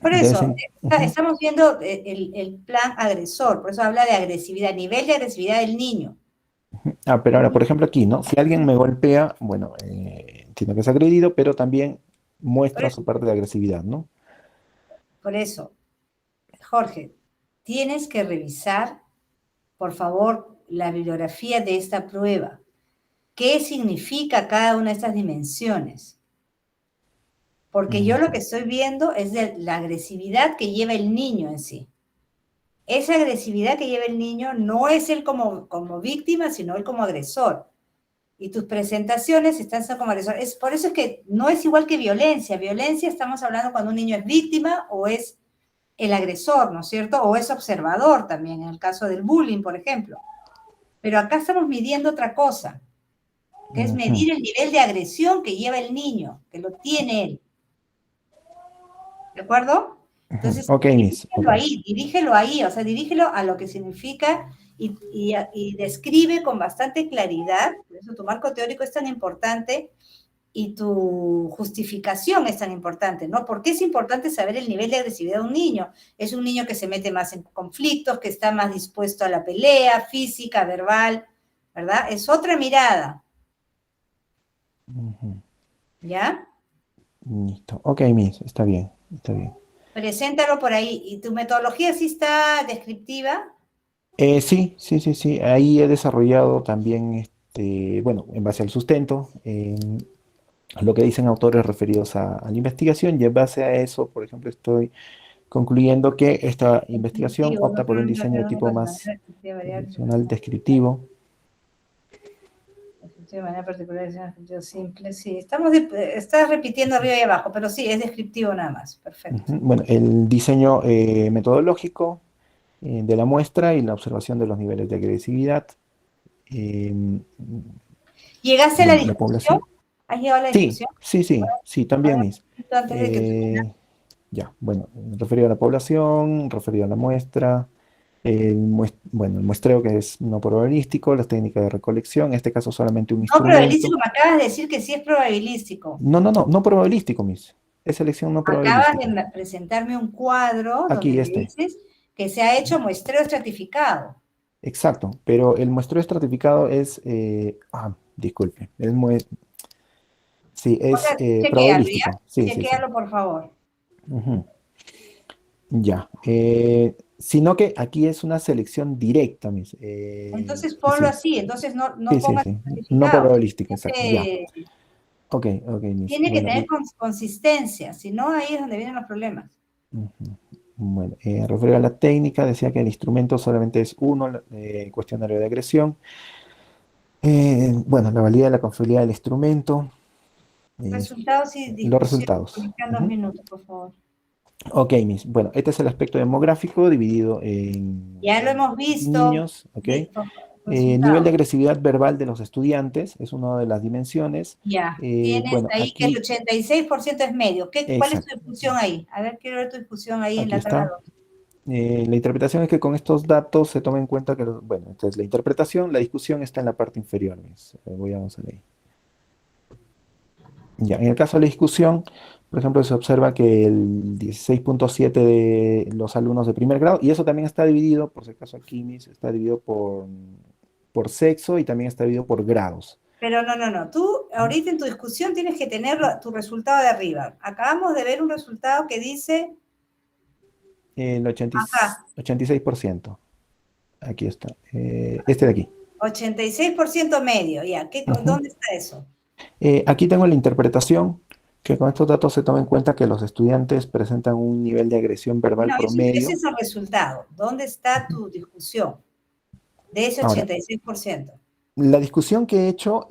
Por De vez eso, en- Ujú. estamos viendo el plan agresor, por eso habla de agresividad, nivel de agresividad del niño. Pero ahora, por ejemplo, aquí, ¿no? Si alguien me golpea, bueno, entiendo que es agredido, pero también Por muestra eso, su parte de agresividad, ¿no? por eso, Jorge, tienes que revisar, por favor, la bibliografía de esta prueba. ¿Qué significa cada una de estas dimensiones? Porque yo lo que estoy viendo es de la agresividad que lleva el niño en sí. Esa agresividad que lleva el niño no es él como víctima, sino él como agresor. Y tus presentaciones están como agresor. Por eso es que no es igual que violencia. Violencia estamos hablando cuando un niño es víctima o es el agresor, ¿no es cierto? O es observador también, en el caso del bullying, por ejemplo. Pero acá estamos midiendo otra cosa, que es Ujú, medir el nivel de agresión que lleva el niño, que lo tiene él. ¿De acuerdo? ujú. Entonces, Ok, Miss, ok. dirígelo ahí, o sea, dirígelo a lo que significa y describe con bastante claridad, por eso tu marco teórico es tan importante y tu justificación es tan importante, ¿no? ¿Por qué es importante saber el nivel de agresividad de un niño? Es un niño que se mete más en conflictos, que está más dispuesto a la pelea física, verbal, ¿verdad? Es otra mirada, Ujú. ¿ya? Listo. Ok, Miss, está bien, está bien. Preséntalo por ahí. ¿Y tu metodología sí está descriptiva? Sí, sí, sí, sí. Ahí he desarrollado también, bueno, en base al sustento, lo que dicen autores referidos a la investigación, y en base a eso, por ejemplo, estoy concluyendo que esta investigación Descriptivo, no opta por un problema, diseño de tipo de más manera descriptiva, variable, tradicional, descriptivo. de manera particular, es un descriptivo simple. Sí, estás repitiendo arriba y abajo, pero sí, es descriptivo nada más. Perfecto. Ujú. Bueno, el diseño metodológico de la muestra y la observación de los niveles de agresividad. em, ¿Llegaste a la bueno, la discusión? población. ¿Has llegado a la Sí, discusión? sí, sí, sí, también, Ahora, Miss. antes de que termine. Ya, bueno, referido a la población, referido a la muestra, bueno, el muestreo que es no probabilístico, las técnicas de recolección, en este caso solamente un No instrumento. probabilístico, me acabas de decir que sí es probabilístico. No, no, no, no probabilístico, Miss. Es selección no Acabas probabilística. de presentarme un cuadro donde Aquí me este. dices que se ha hecho muestreo estratificado. Exacto, pero el muestreo estratificado es, disculpe, sí, es Chequéalo, ¿ya? probabilístico. Sí, sí, sí. Chequéalo, por favor. Ujú. Ya. Sino que aquí es una selección directa, Miss. Entonces Sí, ponlo sí, así, entonces no sí, sí, pongas sí. No estratificado. probabilístico, exacto. Ya. Ok, ok, Miss. Tiene que Bueno, tener consistencia, si no, ahí es donde vienen los problemas. ujú. Bueno, referido a la técnica, decía que el instrumento solamente es uno, cuestionario de agresión. Bueno, la validez de la confiabilidad del instrumento, eh, Resultados y los discusión. resultados. Me quedan dos Ujú. minutos, por favor. Ok, Miss. Bueno, este es el aspecto demográfico dividido en Ya lo hemos visto. niños, ¿ok? Nivel de Resultados. agresividad verbal de los estudiantes es una de las dimensiones. Ya. Tienes Bueno, ahí que el aquí, 86% es medio. ¿Cuál es tu exacto, discusión ahí? A ver, quiero ver tu discusión ahí en aquí la tabla está. 2. La interpretación es que con estos datos se toma en cuenta que, bueno, esta es la interpretación, la discusión está en la parte inferior, Miss. Voy a avanzar ahí. Ya, en el caso de la discusión, Por ejemplo, se observa que el 16,7 de los alumnos de primer grado, y eso también está dividido, por si acaso aquí está dividido por sexo y también está dividido por grados. Pero no. Tú ahorita en tu discusión tienes que tener tu resultado de arriba. Acabamos de ver un resultado que dice... El Acá. 86%. Aquí está. Este de aquí. 86% medio, ya. ¿Dónde está eso? Aquí tengo la interpretación, que con estos datos se toma en cuenta que los estudiantes presentan un nivel de agresión verbal No, promedio. ese es el resultado. ¿Dónde está tu discusión de ese Ahora, 86%? la discusión que he hecho,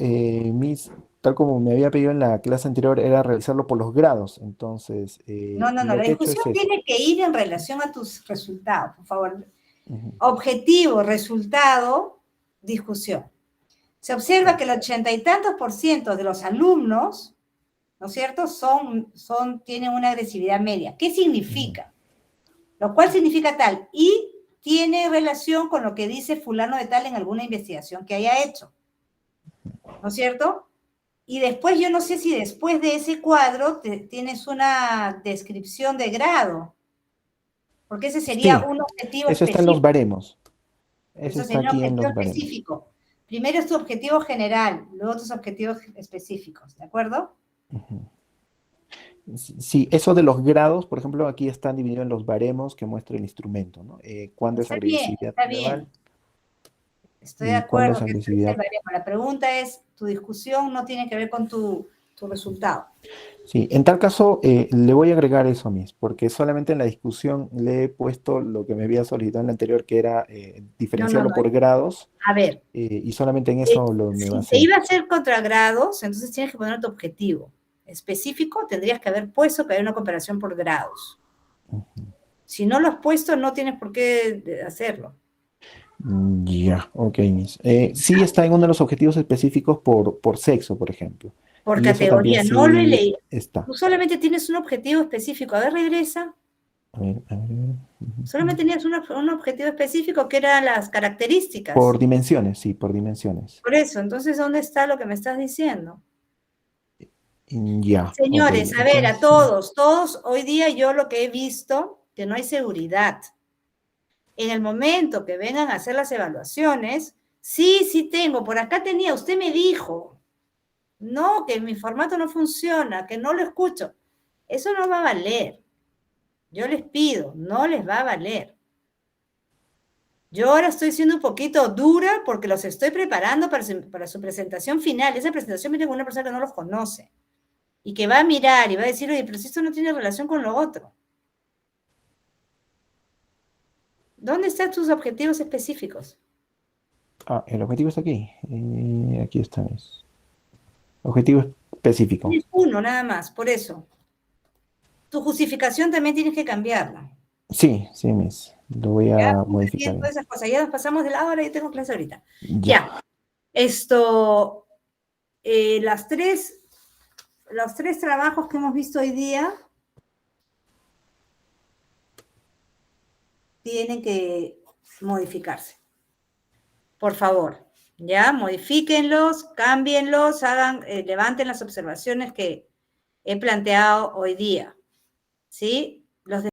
tal como me había pedido en la clase anterior, era realizarlo por los grados. Entonces, No. lo La que he hecho discusión es eso. tiene que ir en relación a tus resultados, por favor. Ujú. Objetivo, resultado, discusión. Se observa que el 80 y tantos % de los alumnos, ¿no es cierto?, tienen una agresividad media. ¿Qué significa? Lo cual significa tal, y tiene relación con lo que dice fulano de tal en alguna investigación que haya hecho, ¿no es cierto? Y después, yo no sé si después de ese cuadro tienes una descripción de grado, porque ese sería Sí, un objetivo eso está en los específico. baremos. Eso Eso está sería un aquí en objetivo los baremos. específico. Primero es tu objetivo general, luego tus objetivos específicos, ¿de acuerdo? Ujú. Sí, eso de los grados, por ejemplo, aquí están divididos en los baremos que muestra el instrumento, ¿no? ¿Cuándo es Está bien, agresividad está verbal bien. Estoy de y cuándo es acuerdo que ese es el agresividad? baremo. La pregunta es, tu discusión no tiene que ver con tu resultado. Sí, en tal caso, le voy a agregar eso, Miss, porque solamente en la discusión le he puesto lo que me había solicitado en la anterior, que era diferenciarlo No. por grados, A ver, y solamente en eso me si te basé. iba a hacer contra grados, entonces tienes que poner tu objetivo específico, tendrías que haber puesto que hay una comparación por grados. Ujú. Si no lo has puesto, no tienes por qué hacerlo. Ya, ok, Miss. Sí está en uno de los objetivos específicos por sexo, por ejemplo. Por Y eso también categoría, no lo he sí leído. está. Tú solamente tienes un objetivo específico. A ver, regresa. A ver. Solamente tenías un objetivo específico que eran las Por características. dimensiones, sí, por dimensiones. Por eso, entonces, ¿dónde está lo que me estás diciendo? Ya, ok. Señores, a ver, a Entonces, todos, hoy día yo lo que he visto, que no hay seguridad. En el momento que vengan a hacer las evaluaciones, sí tengo, por acá tenía, usted me dijo, no, que mi formato no funciona, que no lo escucho. Eso no va a valer. Yo les pido, no les va a valer. Yo ahora estoy siendo un poquito dura porque los estoy preparando para su presentación final. Esa presentación viene con una persona que no los conoce y que va a mirar y va a decir, oye, pero si esto no tiene relación con lo otro. ¿Dónde están tus objetivos específicos? el objetivo está aquí. Aquí está. Objetivo específico. Tienes uno nada más, por eso. Tu justificación también tienes que cambiarla. Sí, sí, Miss. Lo voy Ya, a muy modificar. bien, todas esas cosas. Ya nos pasamos de la hora y tengo clase ahorita. Ya. Ya. Esto, los tres trabajos que hemos visto hoy día tienen que modificarse. Por favor, ya, modifíquenlos, cámbienlos, levanten las observaciones que he planteado hoy día, ¿sí? Los